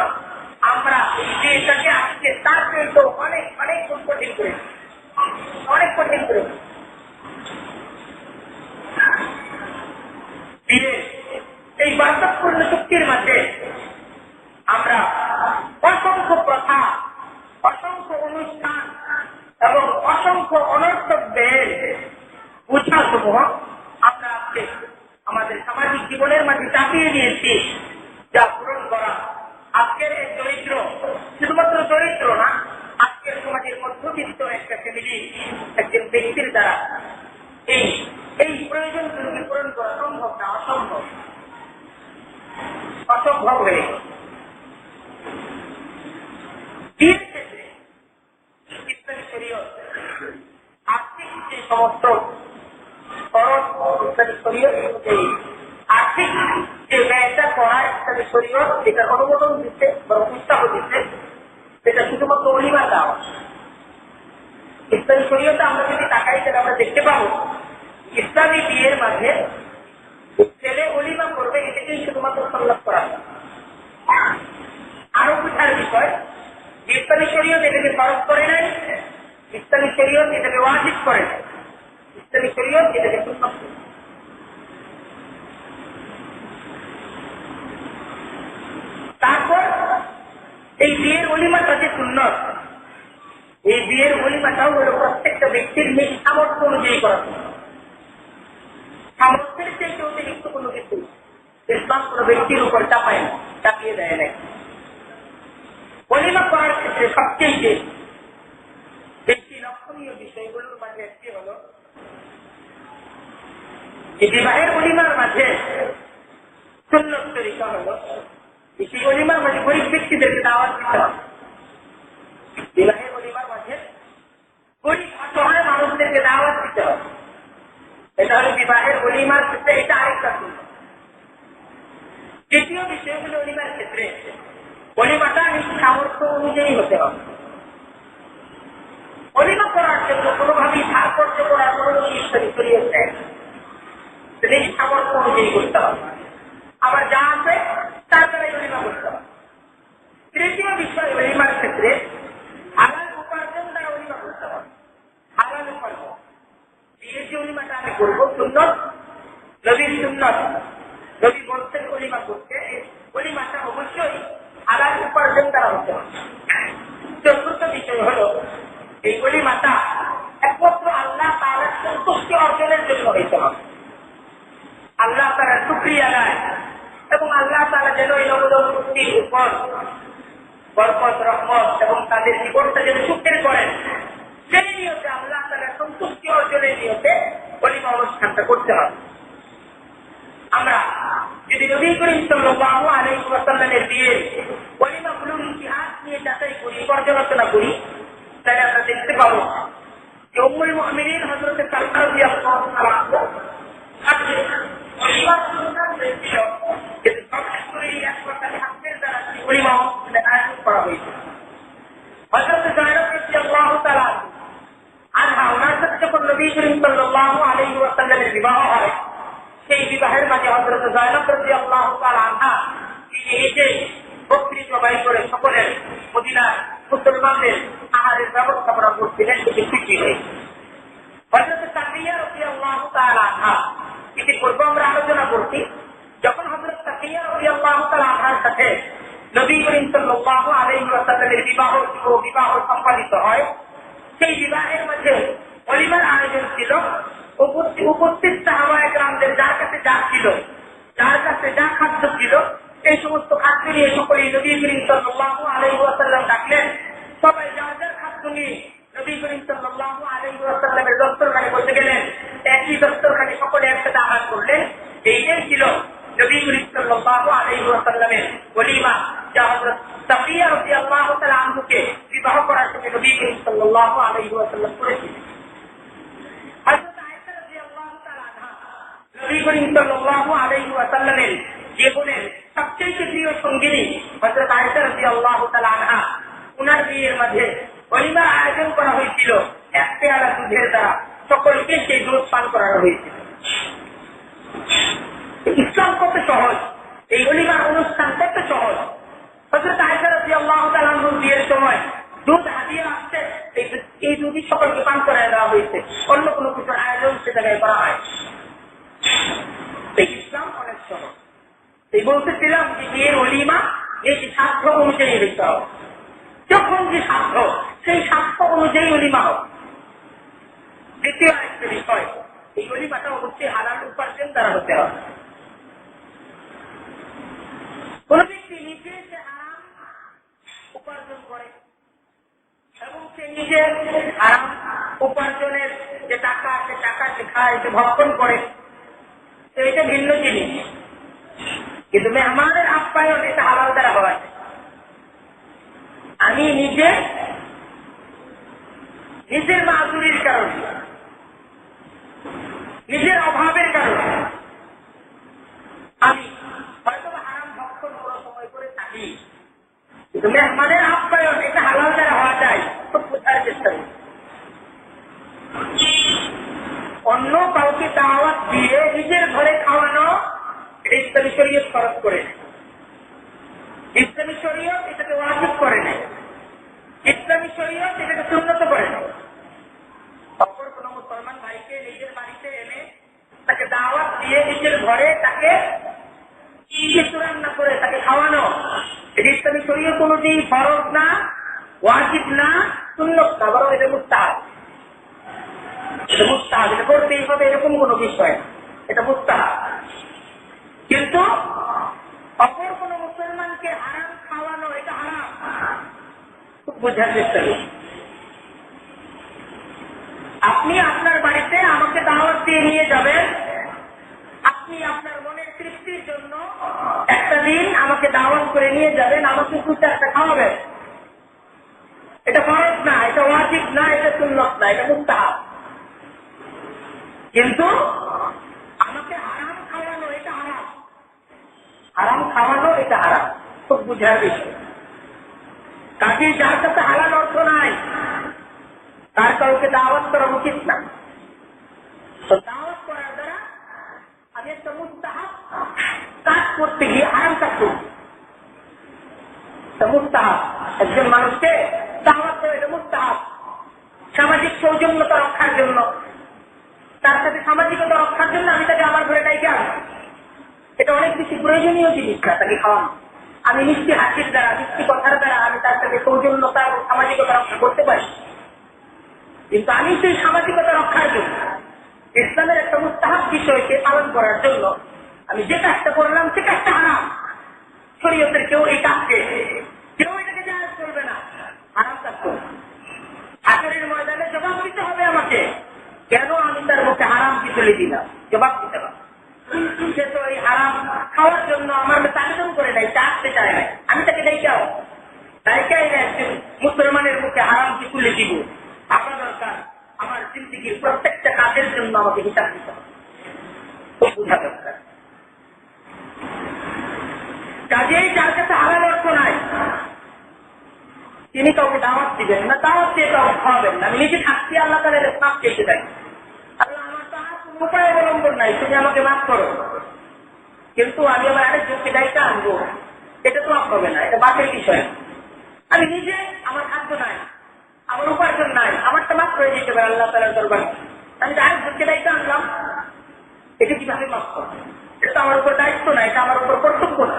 আমরা এই বিয়েটাকে আজকে তার কিন্তু অনেক অনেক কঠিন করেছি, অনেক কঠিন করেছি। এই বাস্তবপূর্ণ শক্তির মাঝে আমরা অসংখ্য প্রথা ফ্যামিলি একজন ব্যক্তির দ্বারা এই এই প্রয়োজনগুলোকে পূরণ করা সম্ভব না, অসম্ভব হয়ে বিয়ের ক্ষেত্রে ইসলামী শরীয়ত আর্থিক যে সমস্ত খরচ ইসলামী শরীয়ত অনুযায়ী আর্থিক যে ব্যয়টা করা ইসলামী শরীয়ত এটার অনুমোদন দিচ্ছে বা উৎসাহ দিচ্ছে, সেটা শুধুমাত্র অলিমা দেওয়া। ইসলামী শরীয়তে আমরা যদি তাকাই তাহলে আমরা দেখতে পাবো ইসলামী বিয়ের মাঝে ছেলে অলিমা করবে, এটাকেই শুধুমাত্র সন্ন্যাস করা। আরো বুঝার বিষয়, ইসলামী শরীয়ত এটাকে ফরজ করে নাই, ইসলামী শরীয়ত এটাকে ওয়াজিব করে নাই, ইসলামী শরীয়ত এটাকে সুন্নাত করে। তারপর এই বিয়ের অলিমাটা যে সুন্নত, এই বিয়ের অলিমাটাও হলো প্রত্যেকটা ব্যক্তির নিজ সামর্থ্য অনুযায়ী করা। সামর্থ্যের চাইতে অতিরিক্ত কোনো কিছু ইসলাম কোনো ব্যক্তির উপর চাপায় না, চাপিয়ে দেয় নাই। অলিমা করার ক্ষেত্রে সবচেয়ে বেশি লক্ষণীয় বিষয়গুলোর মাঝে একটি হল এই বিবাহের অলিমার মাঝে সুন্নত তরিকা হল এই অলিমার মাঝে গরিব ব্যক্তিদেরকে দাওয়াত দিতে হবে। বিবাহের অলিমার মাঝে গরিব অসহায় মানুষদেরকে দাওয়াত দিতে হবে। এটা হলো বিবাহের অলিমার ক্ষেত্রে, এটা আরেকটা সুন্নত। দ্বিতীয় বিষয় হল অলিমার ক্ষেত্রে অলিমাটা নিজ সামর্থ্য অনুযায়ী হতে হবে। অলিমা করার জন্য কোনোভাবেই সাহায্য করার কোনো ইসলামী শরীয়ত নেই, নিজ সামর্থ্য অনুযায়ী করতে হবে। আবার যা আছে তার দ্বারাই অলিমা করতে হবে। তৃতীয় বিষয় অলিমার ক্ষেত্রে হালাল উপার্জন দ্বারা অলিমা করতে হবে। হালাল উপার্জন, বিয়ের যে অলিমাটা আমি করবো সুন্নত, নবীর সুন্নত, নবী বলছেন অলিমা করতে, অলিমাটা অবশ্যই হালাল উপার্জন দ্বারা হতে হবে। চতুর্থ বিষয় হল এই অলিমাটা একমাত্র আল্লাহ তাআলার সন্তুষ্টি অর্জনের জন্য হইতে হবে। আল্লাহ তাআলার শুকরিয়া আদায় এবং আল্লাহ তাআলা যেন এই নবদম্পতির উপর বরকত, রহমত এবং তাদের জীবনটা যেন সুখের করেন, সেই নিয়তে আল্লাহ তাআলার সন্তুষ্টি অর্জনের নিয়তে অলিমা অনুষ্ঠানটা করতে হবে। আমরা যদি নবী করিম সাল্লাল্লাহু আলাইহি ওয়াসাল্লামের বিয়ের অলিমাগুলোর ইতিহাস নিয়ে যাচাই করি, পর্যালোচনা করি, তাহলে আমরা দেখতে পাবো যে উম্মুল মুমিনিন হযরত সালমা রাদিয়াল্লাহু তাআলা বিবাহ হয়, সেই বিবাহের মাঝে হযরত যায়েনব রাদিয়াল্লাহু তাআলা আনহা তিনি এসে বকরি জবাই করে সকলের মদিনার মুসলমানদের আহারের ব্যবস্থা করা করছিলেন, সেটি খুশি হয়েছে। হযরত সাফিয়া রাদিয়াল্লাহু তাআলা আনহা, ইতিপূর্বে আমরা আলোচনা করছি, যখন হযরত সাফিয়া রাদিয়াল্লাহু তাআলা আনহার সাথে নবী করিম সাল্লাল্লাহু আলাইহি ওয়াসাল্লামের বিবাহ সম্পাদিত হয়, সেই বিবাহের মাঝে অলিমার আয়োজন ছিল। উপস্থিত সাহাবায়ে কেরামদের যার কাছে যা ছিল, যার কাছে যা খাদ্য ছিল, এই সমস্ত খাদ্য নিয়ে সকলেই নবী করিম সাল্লাল্লাহু আলাইহি ওয়াসাল্লাম ডাকলেন। সবাই যার যার খাদ্য নিয়ে নবী করিম সাল্লাল্লাহু আলাইহি ওয়াসাল্লামের দস্তরখানে বসে গেলেন। একই দস্তরখানে সকলে একসাথে আহার করলেন। এইটাই ছিল নবী করিম সাল্লাল্লাহু আলাইহি ওয়াসাল্লামের ওলিমা, যা হযরত সাফিয়া রাদিয়াল্লাহু তাআলা আনহুকে বিবাহ করার জন্য নবী করিম সাল্লাল্লাহু আলাইহি ওয়াসাল্লাম করেছিলেন। হযরত আয়েশা রাদিয়াল্লাহু তাআলা আনহা নবী করিম সাল্লাল্লাহু আলাইহি ওয়াসাল্লামের জীবনের সবচেয়ে প্রিয় সঙ্গিনী হযরত আয়েশা রাদিয়াল্লাহু তাআলা আনহা, উনার বিয়ের মাঝে অলিমার আয়োজন করা হয়েছিল। এক পেয়ালা দুধের দ্বারা সকলকে সেই দুধ পান করানো হয়েছিল। ইসলাম কত সহজ, এই অলিমার অনুষ্ঠান কত সহজ। হযরত আয়েশা রাদিয়াল্লাহু তাআলা আনহার বিয়ের সময় দুধ হাদিয়া আসছে, এই দুধই সকলকে পান করায় দেওয়া হয়েছে, অন্য কোনো কিছুর আয়োজন সে জায়গায় করা হয়। ইসলাম অনেক সহজ। এই বলতেছিলাম যে বিয়ের অলিমা এই সাধ্য অনুযায়ী হইতে হবে। যখন যে সাধ্য, সেই সাধ্য অনুযায়ী অলিমা হোক। দ্বিতীয় আরেকটা বিষয়, এই অলিমাটা অবশ্যই হালাল উপার্জন দ্বারা হতে হবে। কোন ব্যক্তি নিজে সে হারাম উপার্জন করে এবং সে নিজে হারাম উপার্জনের যে টাকা, সে টাকা সে খায়, সে ভক্ষণ করে, তো এটা ভিন্ন জিনিস। কিন্তু মেহমানের আপ্যায়ন এটা হালাল দ্বারা হয়। আমি নিজের মাহুরির কারণে, নিজের অভাবের কারণে আমি হয়তো হারাম ভক্ষণ কোনো সময় করে থাকি, কিন্তু মেহমানের আপ্যায়ন এটা হালাল দ্বারা হওয়া যায়, খুব বোঝার চেষ্টা করি। অন্য কাউকে দাওয়াত দিয়ে নিজের ঘরে খাওয়ানো, এটা ইসলামী শরীয়ত ফরজ করে নেয়। ইসলামী শরীয়ত এটাকে ওয়াজিব করে নেয়। ইসলামী শরীয়ত এটাকে সুন্নত করে নেয়। অপর কোন মুসলমান ভাইকে নিজের বাড়িতে এনে তাকে দাওয়াত দিয়ে নিজের ঘরে তাকে কিছু রান্না করে তাকে খাওয়ানো, এটা ইসলামী শরীয়ত অনুযায়ী ফরজ না, ওয়াজিব না, সুন্নত না, বরং এটা মুস্তাহাব। এটা মুস্তাহাব, এটা করতেই হবে এরকম কোন বিষয়, এটা মুস্তাহাব। কিন্তু অপর কোন মুসলমানকে হারাম খাওয়ানো এটা হারাম, খুব বোঝার চেষ্টা করি। আপনি আপনার বাড়িতে আমাকে দাওয়াত দিয়ে নিয়ে যাবেন, আপনি আপনার মনের তৃপ্তির জন্য একটা দিন আমাকে দাওয়াত করে নিয়ে যাবেন, আমাকে একটা খাওয়াবেন, এটা ফরজ না, এটা ওয়াজিব না, এটা সুন্নত না, এটা মুস্তাহাব। কিন্তু আমাকে হারাম খাওয়ানো এটা হারাম, হারাম খাওয়ানো এটা হারাম, খুব বুঝার বিষয়। কাজে যার কাছে হালাল অর্থ নাই তার কাউকে দাওয়াত করা উচিত না। তো দাওয়াত করার দ্বারা আমি একটা মুস্তাহাব কাজ করতে গিয়ে হারাম কাজ করছি। মুস্তাহাব, একজন মানুষকে দাওয়াত করে, এটা মুস্তাহাব। সামাজিক সৌজন্যতা রক্ষার জন্য, তার সাথে সামাজিকতা রক্ষার জন্য আমি তাকে আমার ঘরে ডাইকে আনবো, এটা অনেক বেশি প্রয়োজনীয় জিনিস না তাকে খাওয়ানো। আমি মিষ্টি হাসির দ্বারা, মিষ্টি কথার দ্বারা আমি তার সাথে সৌজন্যতা এবং সামাজিকতা রক্ষা করতে পারি, কিন্তু আমি সেই সামাজিকতা রক্ষার জন্য ইসলামের একটা মুস্তাহাব বিষয়কে পালন করার জন্য আমি যে কাজটা করলাম সে কাজটা হারাম। শরীয়তের কেউ এই কাজকে, কেউ এটাকে জায়েজ করবে না, হারাম কাজ করবে। হাসরের ময়দানে জবাব দিতে হবে আমাকে, কেন আমি তার মুখে হারাম কি তুলে দিলাম, জবাব দিতে হবে। সে তো এই হারাম খাওয়ার জন্য আমার আবেদন করে নাই, চাকতে চায় নাই, আমি তাকে দেখাও তাইকাই না একজন মুসলমানের মুখে হারাম কি তুলে দিব। আমার দরকার আমার জিন্দিগির প্রত্যেকটা কাজের জন্য আমাকে হিসাব দিতে হবে, খুব বোঝা দরকার। কাজেই যার কাছে হালাল অর্থ নাই তিনি কাউকে দাওয়াত দিবেন না, দাওয়াত দিয়ে কাউকে খাওয়াবেন না। আমি নিজে থাকতে আল্লাহ তাআলার মাফ চেয়ে থাকি, আল্লাহ আমার তো আর কোনো উপায় অবলম্বন নাই, তুমি আমাকে মাফ করো, কিন্তু আমি আমার আরেকজনকে দায়িত্ব আনবো, এটা তো মাফ হবে না, এটা বাপের বিষয়। আমি নিজে, আমার খাদ্য নাই, আমার উপার্জন নাই, আমারটা মাফ করে দিতে পারে আল্লাহ তাআলার দরবারে, আমি আরেকজনকে দায়িত্ব আনলাম, এটা কিভাবে মাফ করবো? এটা তো আমার উপর দায়িত্ব না, এটা আমার উপর কর্তব্য না।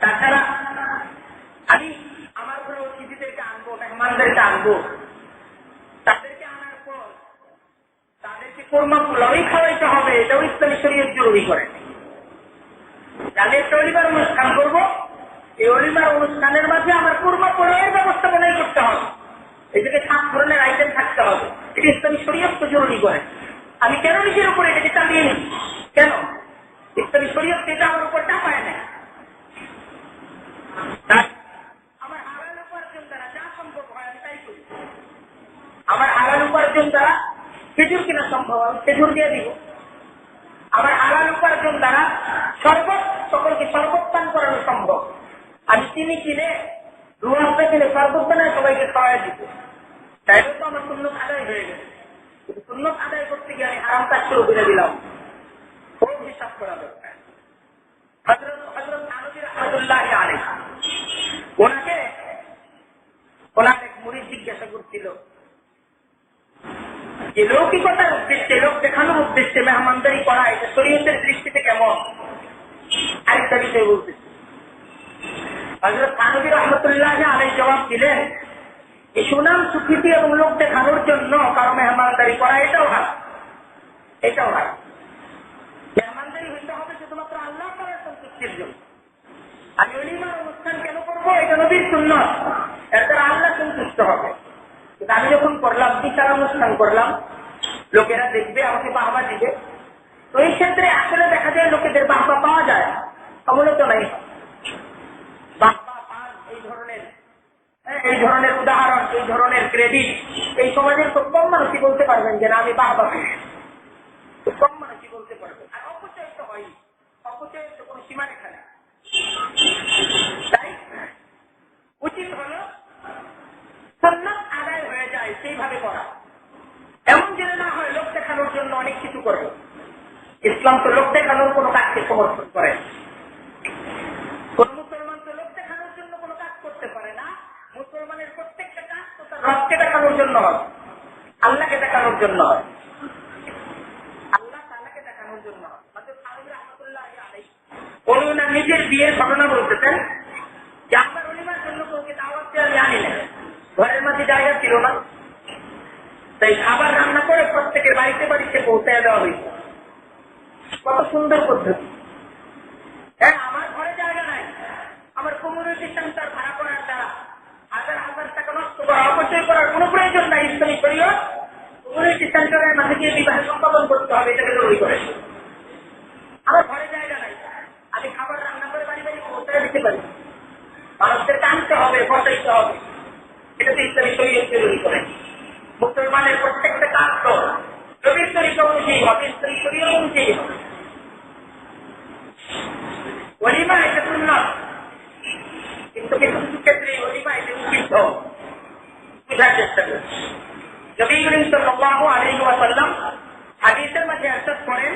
তাছাড়া আমি আমার ঘরে অতিথিদেরকে আনবো, মেহমানদেরকে আনবো, তাদেরকে আনার পর তাদেরকে কোরমা পোলাওই খাওয়াইতে হবে, এটাও ইসলামী শরীয়ত জরুরি করে। আমি একটা অলিমার অনুষ্ঠান করবো, এই অলিমার অনুষ্ঠানের মাঝে আমার কোরমা পোলাওয়ের ব্যবস্থাপনাই করতে হবে, এটাকে 7 ধরনের আইটেম থাকতে হবে, এটা ইসলামী শরীয়ত তো জরুরি করে। আমি কেন নিজের উপরে এটাকে চালিয়ে নিই? কেন? ইসলামী শরীয়ত এটা আমার উপর চাপায় নেয়। আমার হালাল উপার্জন দ্বারা যা সম্ভব হয় আমি তাই করি। আমার হালাল উপার্জন দ্বারা খেজুর কিনা সম্ভব, আমি খেজুর দিয়ে দিব। আমার হালাল উপার্জন দ্বারা সকলকে শরবত পান করানো সম্ভব, আমি চিনি কিনে, রুয়াবটা কিনে শরবত বানায় সবাইকে খাওয়াই দিব। তাইলে তো আমার সুন্নত আদায় হয়ে গেছে। কিন্তু সুন্নত আদায় করতে গিয়ে আমি হারাম কাজ শুরু করে দিলাম, খুব হিসাব করা দরকার। হযরত থানভী রাহমাতুল্লাহ আলাইহি ওনাকে এক মুরিদ জিজ্ঞাসা করছিল যে লৌকিকতার উদ্দেশ্যে, লোক দেখানোর উদ্দেশ্যে মেহমানদারি করা এটা শরীয়তের দৃষ্টিতে কেমন? আরেকটা বিষয় বলতেছি। হযরত থানভী রাহমাতুল্লাহ আলাইহি জবাব দিলেন, এই সুনাম সুখ্যাতি এবং লোক দেখানোর জন্য কারো মেহমানদারি করা এটাও হারাম, এটাও হারাম। মেহমানদারি হইতে হবে শুধুমাত্র আল্লাহ তাআলার সন্তুষ্টির জন্য। আমি ওলিমার অনুষ্ঠান কেন করবো? এটা নবীর সুন্নাত, এর দ্বারা আল্লাহ সন্তুষ্ট হবে। কিন্তু আমি যখন করলাম, বিচার অনুষ্ঠান করলাম, লোকেরা দেখবে, আমাকে বাহবা দিবে। তো এই ক্ষেত্রে আসলে দেখা যায় লোকেদের বাহবা পাওয়া যায়, মূলত নাই। বাহবা পান এই ধরনের উদাহরণ, এই ধরনের ক্রেডিট এই সমাজের খুব কম মানুষই বলতে পারবেন যে না আমি বাহবা পাই, খুব কম মানুষই বলতে পারবেন। আর অপচয় তো হয়, অপচয়ের তো কোনো সীমা রেখা নেই। তাই উচিত হলো সুন্নাত আদায় হয়ে যায় সেইভাবে করা, এমন যেন না হয় লোক দেখানোর জন্য অনেক কিছু করবে। ইসলাম তো লোক দেখানোর কোনো কাজকে সমর্থন করে। কোন মুসলমান তো লোক দেখানোর জন্য কোনো কাজ করতে পারে না। মুসলমানের প্রত্যেকটা কাজ তো তার রবকে দেখানোর জন্য হয়, আল্লাহকে দেখানোর জন্য হয়, আল্লাহ তাআলাকে দেখানোর জন্য হয়। উনি ওনার নিজের বিয়ের ঘটনা বলতেছেন যে আমার অলিমার জন্য কাউকে দাওয়াত দিয়ে আমি আনি না, ঘরের মাঝে জায়গা ছিল না, তাই খাবার রান্না করে প্রত্যেকের বাড়িতে বাড়িতে পৌঁছে দেওয়া হয়েছে। কত সুন্দর পদ্ধতি। হ্যাঁ, আমার ঘরে জায়গা নাই, আমার কমিউনিটি সেন্টার ভাড়া করার দ্বারা হাজার হাজার টাকা নষ্ট করা, অপচয় করার কোনো প্রয়োজন নাই। ইসলামী শরীয়ত কমিউনিটি সেন্টারের মাঝে গিয়ে বিবাহ সম্পাদন করতে হবে, এটাকে জরুরি করে। আমার ঘরে জায়গা নাই, আমি খাবার রান্না করে বাড়ি বাড়ি পৌঁছে দিতে পারি, মানুষদেরকে আনতে হবে, বসাইতে হবে, এটা তো ইসলামী শরীয়ত জরুরি করে। মুসলমানের প্রত্যেকটা কাজ তো নবীর তরিকা অনুযায়ী হবে, ইসলামী শরীয়ত অনুযায়ী হবে। ওলিমা এটা সুন্নাত, কিন্তু কিছু কিছু ক্ষেত্রে ওলিমা এটা নিষিদ্ধ, বোঝার চেষ্টা করছি। নবী করিম সাল্লাল্লাহু আলাইহি ওয়াসাল্লাম হাদিসের মাঝে ইরশাদ করেন,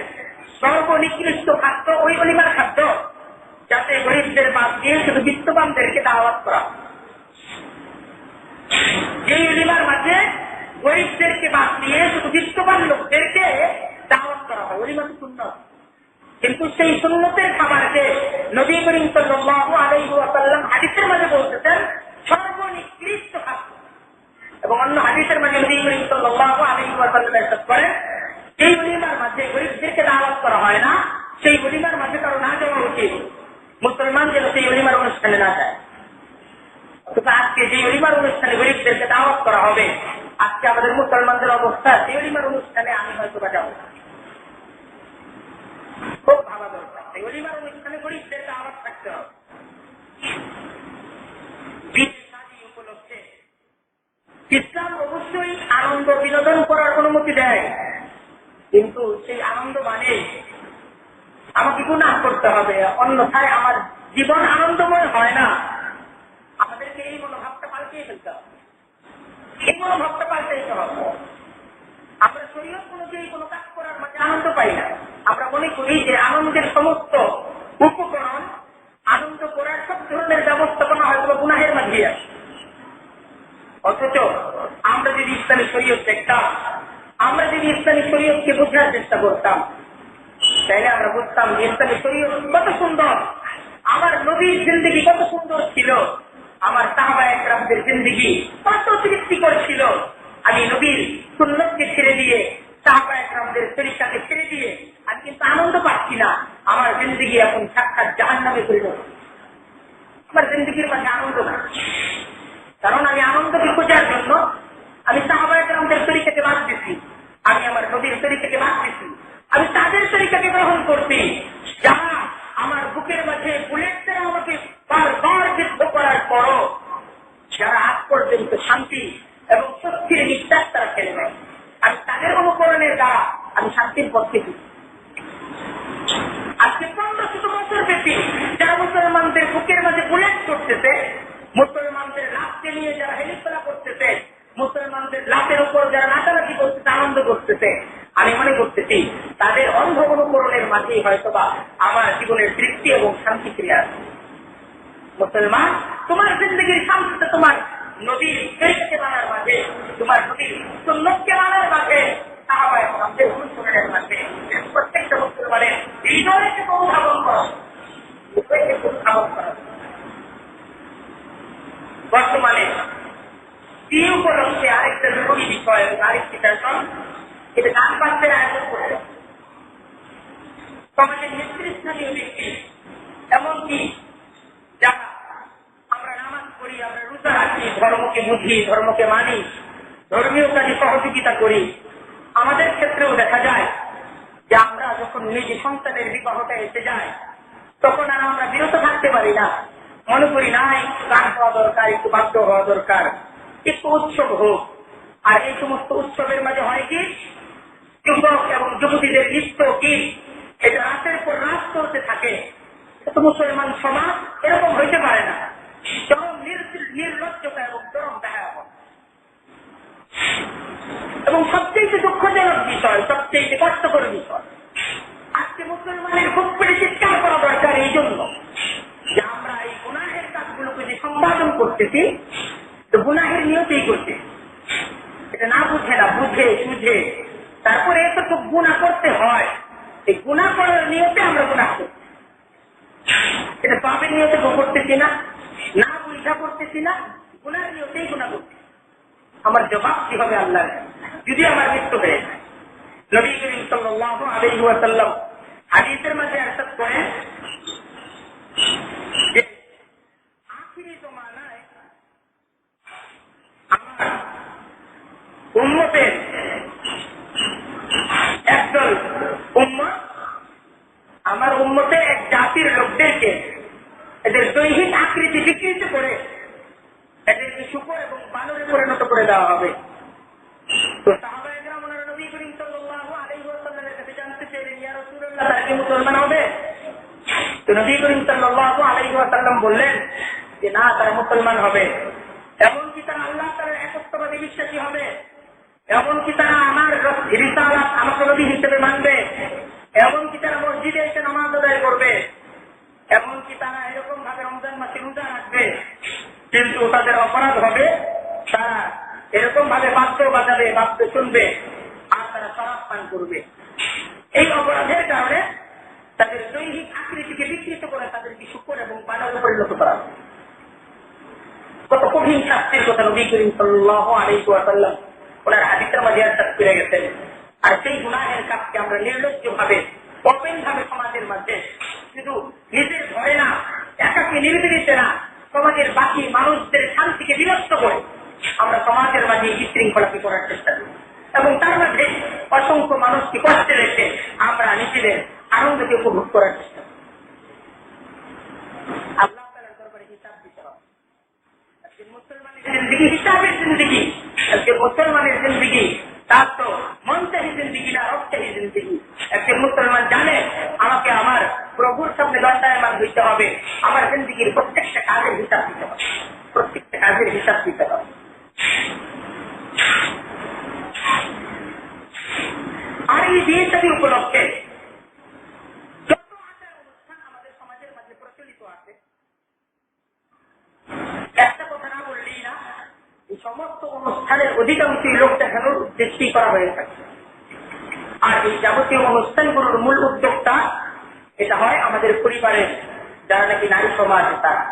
সর্বনিকৃষ্ট খাদ্য ওই ওলিমার খাদ্য যাতে গরিবদের বাদ দিয়ে শুধু বিত্তবানদেরকে দাওয়াত করা। যে ওলিমার মাঝে গরিবদেরকে বাদ দিয়ে শুধু বিত্তবান লোকদেরকে দাওয়াত করা হয়, ওলিমা তো সুন্নাত। কিন্তু সেই সুন্নতের খাবারকে নবী করিম সাল্লাল্লাহু আলাইহি ওয়াসাল্লাম হাদিসের মাঝে বলতেছেন সর্বনিকৃষ্ট খাদ্য। এবং অন্য হাদিসের মাঝে নবী করিম সাল্লাল্লাহু আলাইহি ওয়াসাল্লাম ইরশাদ করেন, যেই ওলিমার মাঝে গরিবদেরকে দাওয়াত করা হয় না, সেই ওলিমার মাঝে কারো না যাওয়া উচিত। মুসলমান যেন সেই ওলিমার অনুষ্ঠানে না যায়। অথচ আজকে যে ওলিমার অনুষ্ঠানে গরিবদেরকে দাওয়াত করা হবে, আজকে আমাদের মুসলমানদের অবস্থা, সেই ওলিমার অনুষ্ঠানে আমি হয়তো বা যাবো, খুব ভাবা দরকার। এই ওলিমার অনুষ্ঠানে গরিবদের দাওয়াত থাকতে হবে। উপলক্ষে ইসলাম অবশ্যই আনন্দ বিনোদন করার অনুমতি দেয়, কিন্তু সেই আনন্দ মানে আমাকে গুনাহ করতে হবে, অন্যথায় আমার জীবন আনন্দময় হয় না। আমাদেরকে এই মনোভাবটা পাল্টিয়ে ফেলতে হবে, এই মনোভাবটা পাল্টাইতে হবে। আমরা শরীয়ত অনুযায়ী কোনো কাজ করার মাঝে আনন্দ পাই না। আমরা মনে করি যে আনন্দের সমস্ত উপকরণ, আনন্দ করার সব ধরনের ব্যবস্থাপনা হয়তো গুনাহের মাঝে আছে। অথচ আমরা যদি ইসলামী শরীয়ত দেখতাম, আমরা যদি ইসলামী শরীয়তকে বোঝার চেষ্টা করতাম, তাহলে আমরা বুঝতাম যে ইসলামী শরীয়ত কত সুন্দর, আমার নবীর জিন্দেগি কত সুন্দর ছিল, আমার সাহাবায়ে কেরামদের জিন্দেগি কত তৃপ্তিকর ছিল। আমি নবীর সুন্নতকে ছেড়ে দিয়ে, সাহাবায়ে কেরামদের তরিকাকে ছেড়ে দিয়ে আমি কিন্তু আনন্দ পাচ্ছি না। আমার জিন্দেগি এখন সাক্ষাৎ জাহান্নামে পরিণত। আমার জিন্দেগির মাঝে আনন্দ না, কারণ আমি আনন্দকে খোঁজার জন্য আমি সাহাবায়ে কেরামদের তরিকাকে বাদ দিচ্ছি, আমি আমার নবীর তরিকাকে বাদ দিচ্ছি, আমি তাদের তরিকাকে গ্রহণ করছি, যারা আমার বুকের মাঝে বুলেট দ্বারা আমাকে বারবার যুদ্ধ করার পরও যারা আজ পর্যন্ত শান্তি এবং শক্তির নিঃশ্বাস তারা ফেলে নেয়। আমি তাদের অনুকরণের দ্বারা আমি শান্তির পথে দিই। আজকে 1500 বছর ব্যাপী যারা মুসলমানদের বুকের মাঝে বুলেট করতেছে, মুসলমানদের লাশকে নিয়ে যারা হেলিকপ্টার করতেছে, মুসলমানদের লাশের উপর যারা নাচানাচি করতেছে, আনন্দ করতেছে, আমি মনে করতেছি তাদের অন্ধ অনুকরণের মাঝেই হয়তোবা আমার জীবনের তৃপ্তি এবং শান্তি ফিরে আসে। মুসলমান, তোমার জিন্দগির শান্তিতে তোমার নবীর তরিকাকে মানার মাঝে, তোমার নবীর সুন্নতকে মানার মাঝে, সাহাবায়ে কেরামদের অনুসরণের মাঝে প্রত্যেকটা মুসলমানের হৃদয়কে অনুধাবন করো, হৃদয়কে অনুধাবন করো। বর্তমানে এই উপলক্ষে আরেকটা জরুরি বিষয় এবং আরেকটি ফ্যাশন, এটা গান বাজদের আয়োজন করতে সমাজের নেতৃস্থানীয় ব্যক্তি, এমনকি যারা আমরা নামাজ পড়ি, আমরা রোজা রাখি, ধর্মকে বুঝি, ধর্মকে মানি, ধর্মীয় কাজে সহযোগিতা করি। আমাদের ক্ষেত্রেও দেখা যায় যে আমরা যখন নিজে সন্তানের বিবাহটা এসে যায় তখন আর আমরা বিরত থাকতে পারি না, মনে করি না একটু গান হওয়া দরকার, একটু বাদ্য হওয়া দরকার, একটু উৎসব হোক। আর এই সমস্ত উৎসবের মাঝে হয় কি, যুবক এবং যুবতীদের নৃত্য গীত, এটা রাতের পর রাত চলতে থাকে। তো মুসলমান সমাজ এরকম হইতে পারে না, চরম নির্লজ্জতা এবং চরম ভয়াবহ। এবং সবচেয়ে দুঃখজনক বিষয়, সবচেয়ে কষ্টকর বিষয়, আজকে মুসলমানের খুব করে চিৎকার করা দরকার এই জন্য যে আমরা এই গুনাহের কাজগুলোকে যে সম্পাদন করতেছি, তো গুনাহের নিয়তেই করতে, এটা না বুঝে না, বুঝে সুঝে তারপরে এতটুকু গুনাহ করতে হয়। এই গুনাহ করার নিয়তে আমরা গুনাহ করছি, এটা পাপের নিয়তে করতেছি না, না বুঝা করতেছি না, গুনার নিয়তেই গুনাহ করছি। আমার জবাব কি হবে আল্লাহর যদি আমার মৃত্যু হয়ে যায়? নবী করিম সাল্লাল্লাহু আলাইহি ওয়াসাল্লাম হাদিসের মধ্যে ইরশাদ করেন যে আখিরি জমানায় আমার উম্মতের একদল উম্মত, আমার উম্মতের এক জাতির লোকদেরকে এদের দৈহিক আকৃতি বিকৃত করে এদেরকে শূকর এবং বানরে পরিণত করে দেওয়া হবে। তো সাহাবায়ে কেরাম ওনারা নবী করিম সাল্লাল্লাহু আলাইহি ওয়াসাল্লামের কাছে জানতে চাইলেন, ইয়া রাসূলুল্লাহ, তারা কি মুসলমান হবে? তো নবী করিম সাল্লাল্লাহু আলাইহি ওয়াসাল্লাম বললেন যে না, তারা মুসলমান হবে। এমনকি তারা আল্লাহ তাআলার একত্ববাদী বিশ্বাসী হবে, এমনকি তারা আমার রিসালাত আমাকে নবী হিসেবে মানবে, এমনকি তারা মসজিদে এসে নামাজ আদায় করবে, এমনকি তারা এরকম ভাবে রমজান মাসে রোজা রাখবে। কিন্তু তাদের অপরাধ হবে তারা এরকম ভাবে বাদ্য বাজাবে, বাদ্য শুনবে, আর তারা শরাব পান করবে। এই অপরাধের কারণে তাদের দৈহিক আকৃতিকে বিকৃত করে তাদেরকে শূকর এবং বানরে পরিণত করা হবে। কত কঠিন শাস্তির কথা নবী করিম সাল্লাল্লাহু আলাইহি ওয়াসাল্লাম ওনার হাদিসের মাঝে ইরশাদ করে গেছেন। আর সেই গুনাহের কাজকে আমরা নির্লজ্জ ভাবে, ওপেন ভাবে সমাজের মধ্যে শুধু নিজের ঘরে না, একাকী নির্বিলিতে না, সমাজের বাকি মানুষদের শান্তিকে বিনষ্ট করে আমরা সমাজের মাঝে বিশৃঙ্খলাকে করার চেষ্টা করি এবং তার মধ্যে অসংখ্য মানুষকে কষ্টে রেখে আমরা নিজেদের আনন্দকে উপভোগ করার চেষ্টা করি। আল্লাহ তাআলার দরবারে হিসাব দিতে হবে। একজন মুসলমানের জিন্দেগি হিসাবের জিন্দেগি, একজন মুসলমানের জিন্দেগি তার তো মনচাহি জিন্দেগি না, রবচাহি জিন্দেগি। একজন মুসলমান জানে আমাকে আমার প্রভুর সামনে দণ্ডায়মান হইতে হবে, আমার জিন্দেগির প্রত্যেকটা কাজের হিসাব দিতে হবে, প্রত্যেকটা কাজের হিসাব দিতে হবে। আর এই বিয়ে শাদী উপলক্ষে যত আচার অনুষ্ঠান আমাদের সমাজের মাঝে প্রচলিত আছে, একটা কথা না বললেই না, এই সমস্ত অনুষ্ঠানের অধিকাংশই লোক দেখানোর উদ্দেশ্যেই করা হয়ে থাকে। আর এই যাবতীয় অনুষ্ঠানগুলোর মূল উদ্যোক্তা এটা হয় আমাদের পরিবারের যারা নাকি নারী সমাজ, তারা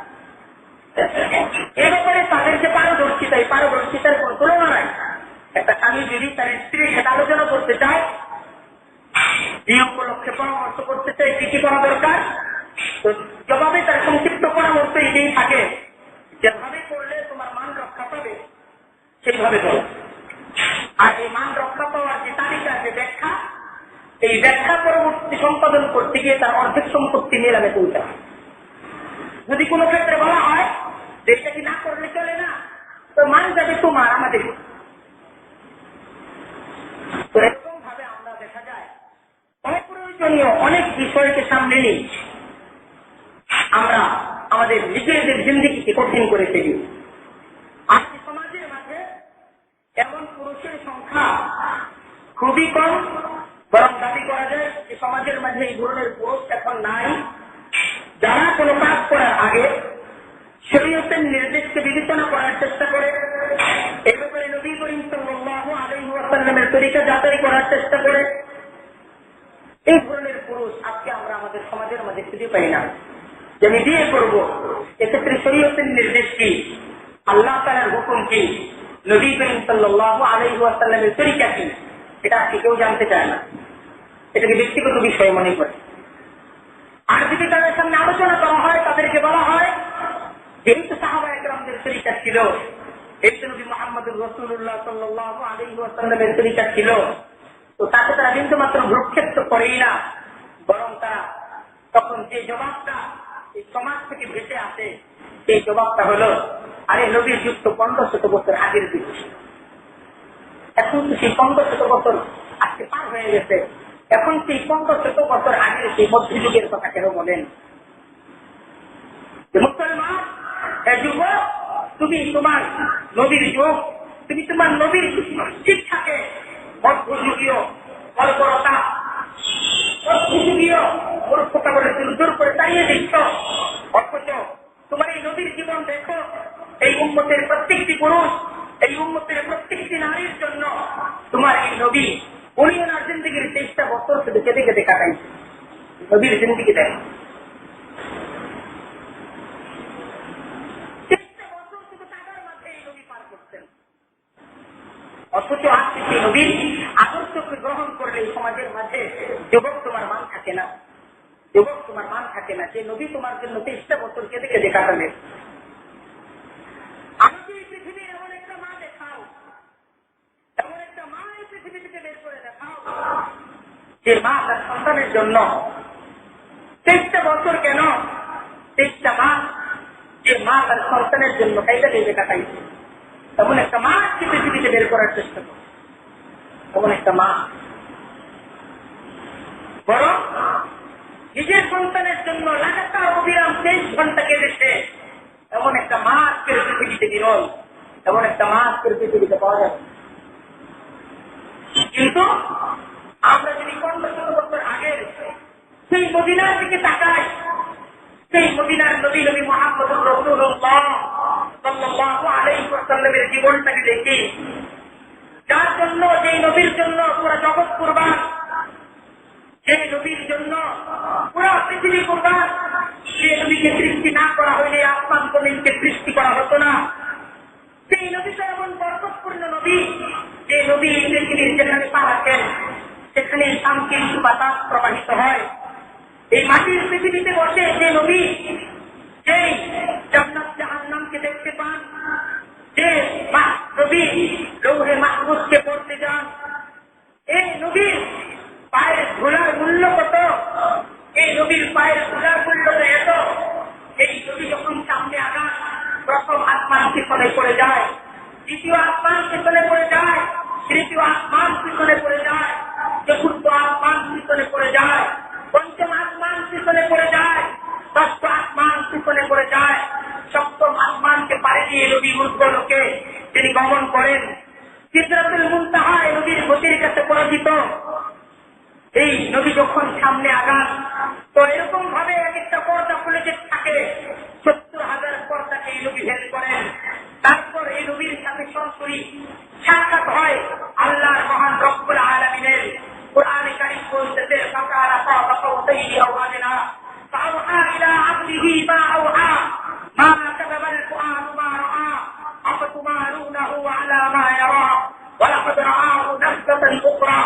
এ ব্যাপারে তাদের যে পারদর্শিতা, এই পারদর্শিতার কোন তুলনা নাই। একটা স্বামী যদি তার স্ত্রীর সাথে আলোচনা করতে চায়, এই উপলক্ষে পরামর্শ করতে চায় কি কি করা দরকার, তো জবাবে তার সংক্ষিপ্ত পরামর্শ এটাই থাকে, যেভাবে করলে তোমার মান রক্ষা পাবে সেইভাবে করো। আর এই মান রক্ষা পাওয়ার যে তালিকা, যে ব্যাখ্যা, এই ব্যাখ্যা পরবর্তী সম্পাদন করতে গিয়ে তার অর্ধেক সম্পত্তি নিলামে তুলতে হয়। যদি কোনো ক্ষেত্রে বলা হয় যে এটা কি না করলে চলে না, তো মান যাবে তোমার, আমাদের। তো এরকম ভাবে আমরা দেখা যায় অপ্রয়োজনীয় অনেক বিষয়কে সামনে নিয়ে আমরা আমাদের নিজেদের জিন্দেগিকে কঠিন করে ফেলি। আজকে সমাজের মাঝে এমন পুরুষের সংখ্যা খুবই কম, বরং দাবি করা যায় যে সমাজের মাঝে এই ধরনের পুরুষ এখন নাই, যারা কোনো কাজ করার আগে শরীয়তের নির্দেশকে বিবেচনা করার চেষ্টা করে, এ ব্যাপারে নবী করিম সাল্লাল্লাহু আলাইহি ওয়াসাল্লামের তরিকা যাচাই করার চেষ্টা করে। এই ধরনের পুরুষ আজকে আমরা আমাদের সমাজের মাঝে খুঁজে পাই না। যে আমি বিয়ে করবো, এক্ষেত্রে শরীয়তের নির্দেশ কি, আল্লাহ তাআলার হুকুম কি, নবী করিম সাল্লাল্লাহু আলাইহি ওয়াসাল্লামের তরিকা কি, এটা আজকে কেউ জানতে চায় না, এটাকে ব্যক্তিগত বিষয় মনে করে। আর যদি তাদের সামনে আলোচনা করা হয়, তাদেরকে বলা হয় যেহেতু সাহাবায়ে কেরামদের তরিকা ছিল, এই তো নবী মুহাম্মদুর রাসূলুল্লাহ সাল্লাল্লাহু আলাইহি ওয়াসাল্লামের তরিকা ছিল। তো তাকে তারা বিন্দু মাত্র ভ্রুক্ষেপ করেই না, বরং তারা তখন যে জবাবটা এই সমাজ থেকে ভেসে আসে, সেই জবাবটা হলো, আরে নবীর যুগ তো 1500 বছর আগের যুগ, এখন তো সেই 1500 বছর আজকে পার হয়ে গেছে, এখন সেই 1500 বছর আগের সেই মধ্যযুগের কথা কেন বলেন? মুসলমান যুবক, তুমি তোমার নবীর যুগ, তুমি তোমার নবীর শিক্ষাকে মধ্যযুগীয় বর্বরতা, মধ্যযুগীয় মূর্খতা বলে দূর করে তাড়িয়ে দিচ্ছ। অথচ তোমার এই নবীর জীবন দেখো, এই উম্মতের প্রত্যেকটি পুরুষ, এই উম্মতের প্রত্যেকটি নারীর জন্য তোমার এই নবী উনি ওনার জিন্দগির 23টা বছর শুধু কেঁদে কেঁদে কাটাইছে। নবীর জিন্দগি দেখো, 23টা বছর শুধু কাটার মাঝে এই নবী পার করছেন। অথচ আজকে সেই নবীর আদর্শকে গ্রহণ করলে এই সমাজের মাঝে যুবক তোমার মান থাকে না, যুবক তোমার মান থাকে না। যে নবী তোমার জন্য 23টা বছর কেঁদে কেঁদে কাটালে, আমাকে এই পৃথিবীর এমন একটা মা দেখাও, এমন একটা মা এই পৃথিবী থেকে বের করে দেখাও যে মা তার সন্তানের জন্য 23টা বছর কেন 23টা মাস, যে মা তার সন্তানের জন্য কাইটা কেঁদে কাটাইছে। এমন একটা মা আজকে পৃথিবীতে বের করার চেষ্টা করে, এমন একটা মা বরং নিজের সন্তানের জন্য লাগাতার অবিরাম 23 ঘন্টা কেঁদেছে। এমন একটা মা আজকের পৃথিবীতে বিরল, এমন একটা মা আজকের পৃথিবীতে পাওয়া যাবে। কিন্তু আমরা যদি 1500 বছর আগের সেই মদিনার দিকে তাকাই, সেই মদিনার নবী নবী মুহাম্মদুর রাসূলুল্লাহ সাল্লাল্লাহু আলাইহি ওয়াসাল্লামের জীবনটাকে দেখি, যার জন্য, যে নবীর জন্য পুরো জগৎ কুরবান, যে নবীর জন্য পুরো পৃথিবী কুরবান, যে নবীকে সৃষ্টি না করা হইলে আসমান জমিনকে সৃষ্টি করা হতো না। সেই নবীটা এমন বরকতপূর্ণ নবী, যে নবী পৃথিবীর যেখানে পা রাখেন সেখানে শান্তির বাতাস প্রবাহিত হয়। এই মাটির পৃথিবীতে বসে যে নবী, যেই জান্নাত জাহান্নামকে দেখতে পান, যে নবী লৌহে মাহফুজকে পড়তে যান, এই নবীর পায়ের ধুলার মূল্য কত, এই নবীর পায়ের ধুলার মূল্য এত, এই নবী যখন সামনে আগান প্রথম আসমান পিছনে পড়ে যায়, দ্বিতীয় আসমান পিছনে পড়ে যায়, তৃতীয় আসমান পিছনে পড়ে যায়, চতুর্থ আসমান পিছনে পড়ে যায়, পঞ্চম আসমান পিছনে পড়ে যায়, ষষ্ঠ আসমান পিছনে পড়ে যায়, সপ্তম আসমানকে পাড়ি দিয়ে নবী ঊর্ধ্বলোকে তিনি গমন করেন। সিদরাতুল মুনতাহা নবীর গতির কাছে পরাজিত। এই নবী যখন সামনে আগান তো এরকম ভাবে এক একটা পর্দা খুলে যে থাকে, 70,000 পর্দাকে এই নবী ভেদ করেন। তারপর এই নবীর সাথে সরাসরি সাক্ষাৎ হয় আল্লাহর মহান রব্বুল আলামিনের। কুরআনে কারীম বলতেছে, ফাকারা ফাকাতাইহি আও আদনা ফাআওহা ইলা আবদিহি মা আওহা মা কাযাবাল ফুআদু মা রাআ আফতুমারুনাহু আলা মা ইয়ারা ওয়া লাকাদ রাআহু নাযলাতান উখরা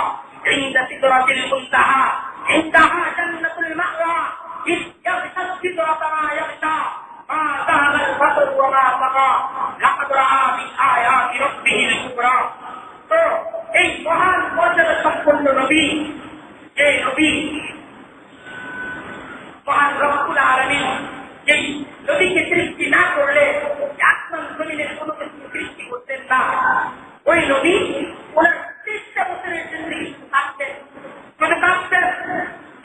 عند سدرة المنتهى عندها جنة المأوى إذ يغشى السدرة ما يغشى ما ذهب البصر وما طغى لقد رأى من آيات ربه الكبرى। তো এই মহান মর্যাদা সম্পন্ন নবী, এই নবী মহান রব্বুল আলামিন এই নবীকে সৃষ্টি না করলে আসমান জমিনের কোনো কিছু সৃষ্টি করতেন না। ওই নবী ওনার 23টা বছরের জিন্দেগি কাটতেন, মানে কাটতেন,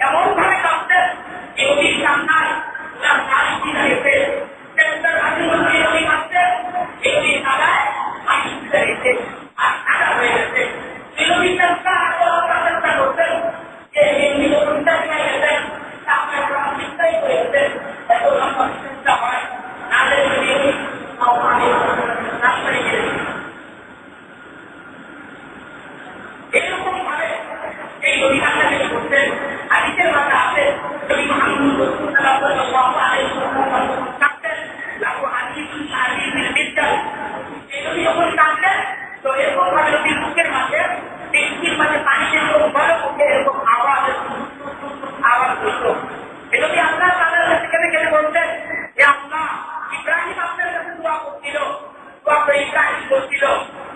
এমন ভাবে কাটতেন এই নবীর সামনায় ওনার নারী দিদারিতে সেন্টার আদিমন্ত্রী নবী কাটতেন, এই নবীর নাগায় আশি দিদারিতে আর নাগা হয়ে গেছে। এই নবীর চেষ্টা চেষ্টা করতেন যে এই নবী চিন্তা হয়ে গেছেন, আপনার চিন্তাই হয়ে গেছেন, এত লম্বা চিন্তা হয় নাদের নবী বলছিল,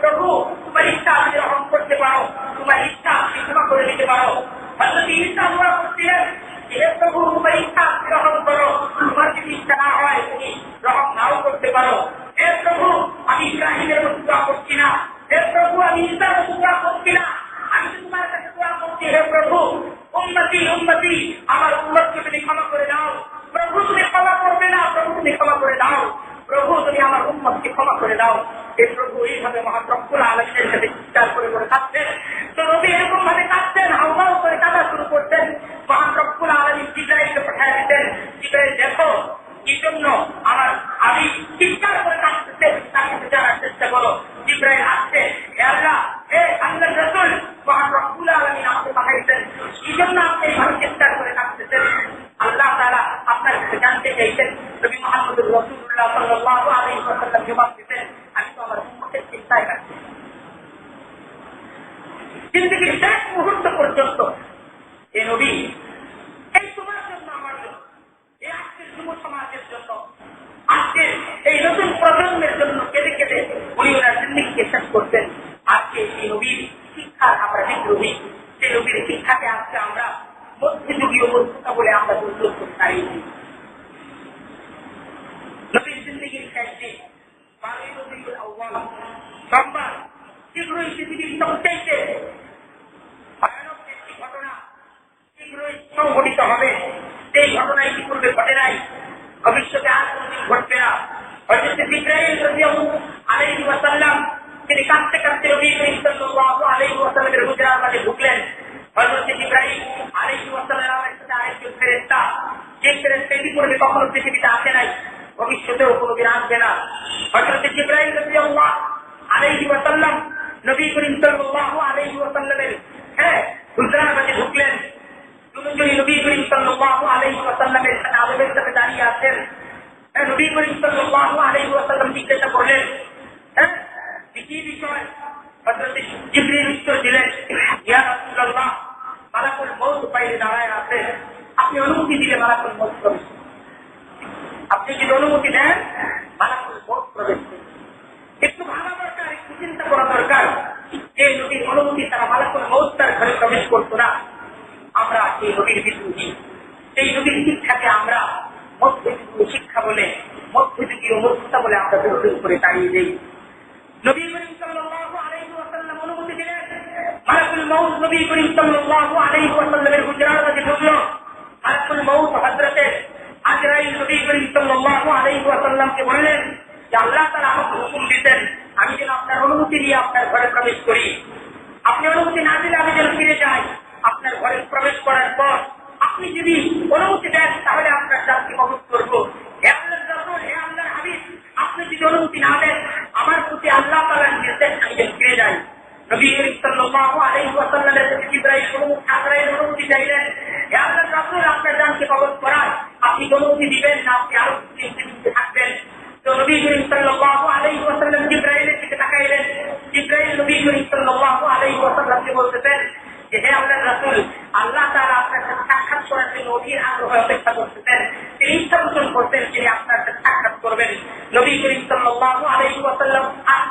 প্রভু তোমার ইচ্ছা আপনি রহম করতে পারো, তোমার ইচ্ছা আপনি ক্ষমা করে দিতে পারো। হযরত ঈসা দোয়া করছিলেন, হে প্রভু তোমার ইচ্ছা আপনি রহম করো, তোমার যদি ইচ্ছা না হয় তুমি রহম নাও করতে পারো। হে প্রভু আমি ইব্রাহিমের মতো দোয়া করছি না, হে প্রভু আমি ঈসার মতো দোয়া করছি না, আমি তো তোমার কাছে দোয়া করছি, হে প্রভু উম্মতি উম্মতি আমার উম্মতকে তুমি ক্ষমা করে দাও। প্রভু তুমি ক্ষমা করবে না, প্রভু তুমি ক্ষমা করে দাও, প্রভু তুমি আমার উম্মতকে ক্ষমা করে দাও। এই প্রভু এইভাবে মহান রব্বুল আলামিনের কাছে চিৎকার করে করে কাঁদতেন। তো নবী এরকম ভাবে কাঁদতেন, হাউমাউ করে কাঁদা শুরু করতেন। মহান রব্বুল আলামিন জিবরাইলকে পাঠিয়ে দিতেন, জিবরাইল দেখো কি জন্য আমি চিৎকার করে কাঁদতেছে, তার কাছে জানার চেষ্টা করো। জিবরাইল আসছে, হে আল্লাহ, হে আল্লাহর রাসূল, মহান রব্বুল আলামিন আমাকে পাঠাইছেন, কি জন্য আপনি এইভাবে চিৎকার করে কাঁদতেছেন? আল্লাহ তাআলা আপনার কাছে জানতে চাইছেন। নবী মুহাম্মদুর রাসূলুল্লাহ সাল্লাল্লাহু আলাইহি ওয়াসাল্লাম জবাব দিতেন, আমি তো আমার উম্মতের চিন্তায় আছি। জিন্দেগির শেষ মুহূর্ত পর্যন্ত এ নবী এই তোমার জন্য, আমার জন্য, এই আজকের যুব সমাজের জন্য, আজকের এই নতুন প্রজন্মের জন্য কেঁদে কেঁদে উনি ওনার জিন্দেগিকে শেষ করতেন। আজকে এই নবীর শিক্ষার আমরা বিদ্রোহী, সেই নবীর শিক্ষাকে আজকে আমরা মধ্যযুগীয় মূর্খতা বলে আমরা দুর্যোগ করতে পারি। নবীর জিন্দেগির শেষ দিন 12 রবিউল আউয়াল সোমবার, শীঘ্রই পৃথিবীর সবচাইতে ভয়ানক একটি ঘটনা শীঘ্রই সংঘটিত হবে। সেই ঘটনা ইতিপূর্বে ঘটে নাই, ভবিষ্যতে আর কোনদিন ঘটবে না। হযরত জিবরাইল রাদিয়াল্লাহু আলাইহি ওয়াসাল্লাম তিনি কাঁদতে কাঁদতে নবী করিম সাল্লাল্লাহু আলাইহি ওয়াসাল্লামের হুজরার মাঝে ঢুকলেন। হযরত জিবরাইল আলাইহি ওয়াসাল্লামের সাথে আরেকজন ফেরেশতা, যে ফেরেশতা ইতিপূর্বে কখনো পৃথিবীতে আসে নাই, ভবিষ্যতেও কোনদিন আসবে না। হযরত জিবরাইল রাদিয়াল্লাহু আলাইহি ওয়াসাল্লাম নবী করিম সাল্লাল্লাহু আলাইহি ওয়াসাল্লামের হুজরার মাঝে ঢুকলেন। দুজনই নবী করিম সাল্লাল্লাহু আলাইহি ওয়াসাল্লামের সাথে আদবের সাথে দাঁড়িয়ে আছেন। নবী করিম সাল্লাল্লাহু আলাইহি ওয়াসাল্লাম জিজ্ঞাসা করলেন, কি বিষয়? হযরত জিবরিল উত্তর দিলেন, ইয়া রাসূলুল্লাহ, মালাকুল মউত বাইরে দাঁড়ায় আছে, আপনি অনুমতি দিলে মালাকুল মউত প্রবেশ করবে। আপনি যদি অনুমতি দেন মালাকুল মউত প্রবেশ করবে। একটু ভাবা দরকার, একটু চিন্তা করা দরকার। যে নবীর অনুমতি তারা মালাকুল মউত তার ঘরে প্রবেশ করতো না। আমরা এই নবীর বিদ্রোহী, সেই নবীর শিক্ষাকে আমরা মধ্যযুগীয় শিক্ষা বলে, মধ্যযুগীয় মূর্খতা বলে আমরা বিরোধী করে দাঁড়িয়ে যাই। নবী করিম সাল্লাল্লাহু আলাইহি ওয়াসাল্লাম অনুমতি দিলেন, মালাকুল মউত নবী করিম সাল্লাল্লাহু আলাইহি ওয়াসাল্লামের হুজরার মাঝে ঢুকলো। মালাকুল মউত হযরত আজরাইল নবী করিম সাল্লাল্লাহু আলাইহি ওয়াসাল্লামকে বললেন যে আল্লাহ তাআলা আমাকে হুকুম দিতেন আমি যেন আপনার অনুমতি নিয়ে আপনার ঘরে প্রবেশ করি। আপনি অনুমতি না দিলে আমি যেন ফিরে যাই। আপনার ঘরে প্রবেশ করার পর আপনি যদি অনুমতি দেন তাহলে আপনার জানকে কবুল করবো। হে আল্লাহর রাসূল, হে আল্লাহর হাবিব, আপনি যদি অনুমতি না দেন আমার প্রতি আল্লাহ তাআলার নির্দেশ আমি যেন ফিরে যাই। নবী করিম সাল্লাল্লাহু আলাইহি ওয়াসাল্লামের কাছে জিবরাইল অনুমতি চাইলেন, হে আল্লাহর রাসূল, আপনার জানকে কবুল করার আপনি অনুমতি দিবেন না আপনি আরো পৃথিবীতে থাকবেন? তো নবী করিম সাল্লাল্লাহু আলাইহি ওয়াসাল্লাম জিবরাইলের দিকে তাকাইলেন। জিবরাইল নবী করিম সাল্লাল্লাহু আলাইহি ওয়াসাল্লামকে বলতেছেন যে হে আল্লাহর রাসূল, আল্লাহ তাআলা আপনার সাথে সাক্ষাৎ করার জন্য অধীর আগ্রহে অপেক্ষা করতেছেন। তিনি ইচ্ছা পোষণ করতেন তিনি আপনার সাথে সাক্ষাৎ করবেন। নবী করিম সাল্লাল্লাহু আলাইহি ওয়াসাল্লাম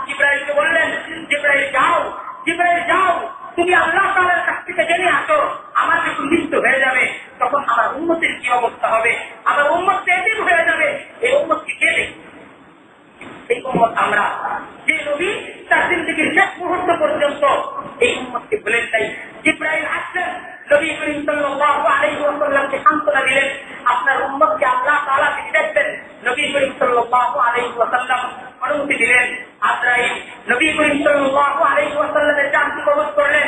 জিবরাইলকে বললেন, জিবরাইল যাও, জিবরাইল যাও, তুমি আল্লাহ তাআলার কাছ থেকে জেনে আসো আমার যখন মৃত্যু হয়ে যাবে তখন আমার উম্মতের কি অবস্থা হবে, আমার উম্মত এতিম হয়ে যাবে, এই উম্মতকে কে দেখবে? এই উম্মত আমরা, যে নবী তার জিন্দেগির শেষ মুহূর্ত পর্যন্ত এই উম্মতকে বলেন নাই। জিবরাইল আসলেন, নবী করিম সাল্লাল্লাহু আলাইহি ওয়াসাল্লামকে সান্ত্বনা দিলেন, আপনার উম্মতকে আল্লাহ তাআলা তিনি দেখবেন। নবী করিম সাল্লাল্লাহু আলাইহি ওয়াসাল্লাম অনুমতি দিলেন। আজরাইল নবী করিম সাল্লাল্লাহু আলাইহি ওয়াসাল্লামের জানকে কবজ করলেন।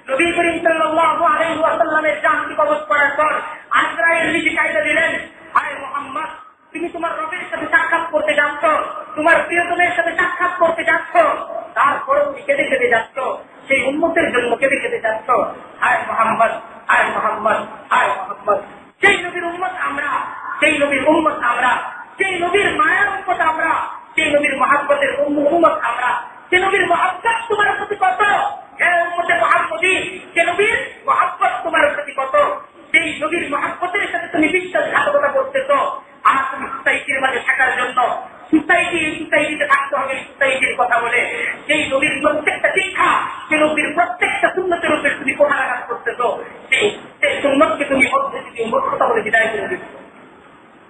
নবী করিম সাল্লাল্লাহু আলাইহি ওয়াসাল্লামের জানকে কবজ করার পর আজরাইল নিজে কায়দা দিলেন, হায় মুহাম্মদ, তুমি তোমার রবের সাথে সাক্ষাৎ করতে যাচ্ছ, তোমার প্রিয়তমের সাথে সাক্ষাৎ করতে যাচ্ছ, তারপরে তুমি কেঁদে কেঁদে যাচ্ছ, সেই উম্মতের জন্য কেঁদে কেঁদে যাচ্ছ। হায় মুহাম্মদ, হায় মুহাম্মদ, হায় মুহাম্মদ। সেই নবীর উম্মত আমরা, সেই নবীর উম্মত আমরা, সেই নবীর মায়ের উম্মত আমরা, সেই নবীর মহাব্বতের উম্মত আমরা। সেই নবীর মহাব্বত তোমার প্রতি কত? হে উম্মতে মুহাম্মদী, সেই নবীর মহাব্বত তোমার প্রতি কত? সেই নবীর মহাব্বতের সাথে তুমি বিশ্বাসঘাতকতা করতেছ। আর তুমি সোসাইটির মাঝে থাকার জন্য, সোসাইটিতে থাকতে হবে, সোসাইটির কথা বলে যেই নবীর প্রত্যেকটা শিক্ষা, সে নবীর প্রত্যেকটা সুন্নতের উপরে তুমি কোণাঘাত করতেছ, সেই সুন্নতকে তুমি মূর্খতা বলে বিদায় করে দিচ্ছ।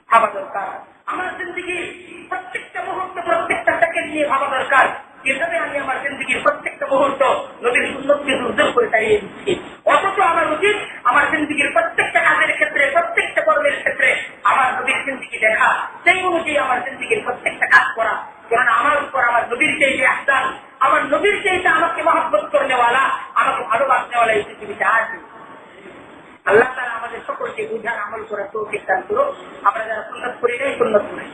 ভাবা দরকার আমার জিন্দেগির প্রত্যেকটা মুহূর্ত, প্রত্যেকটা সেকেন্ড নিয়ে ভাবা দরকার কিভাবে আমি আমার জিন্দেগির প্রত্যেকটা মুহূর্ত নবীর সুন্নতকে উজ্জ্বল করে দাঁড়িয়ে দিচ্ছি। অথচ আমার উচিত আমার জিন্দেগির প্রত্যেকটা কাজের ক্ষেত্রে, প্রত্যেকটা কর্মের ক্ষেত্রে আমার নবীর জিন্দেগি দেখা, সেই অনুযায়ী আমার জিন্দেগির প্রত্যেকটা কাজ করা। কারণ আমার উপর আমার নবীর চাইতে আহসান, আমার নবীর চাইতে আমাকে মহব্বত করনেওয়ালা, আমাকে ভালোবাসনেওয়ালা এই পৃথিবীতে আছে। আল্লাহ তাআলা আমাদের সকলকে বুঝার আমল করার তৌফিক দান করুন। আমরা যারা সুন্নাত করি নাই, সুন্নাত করি।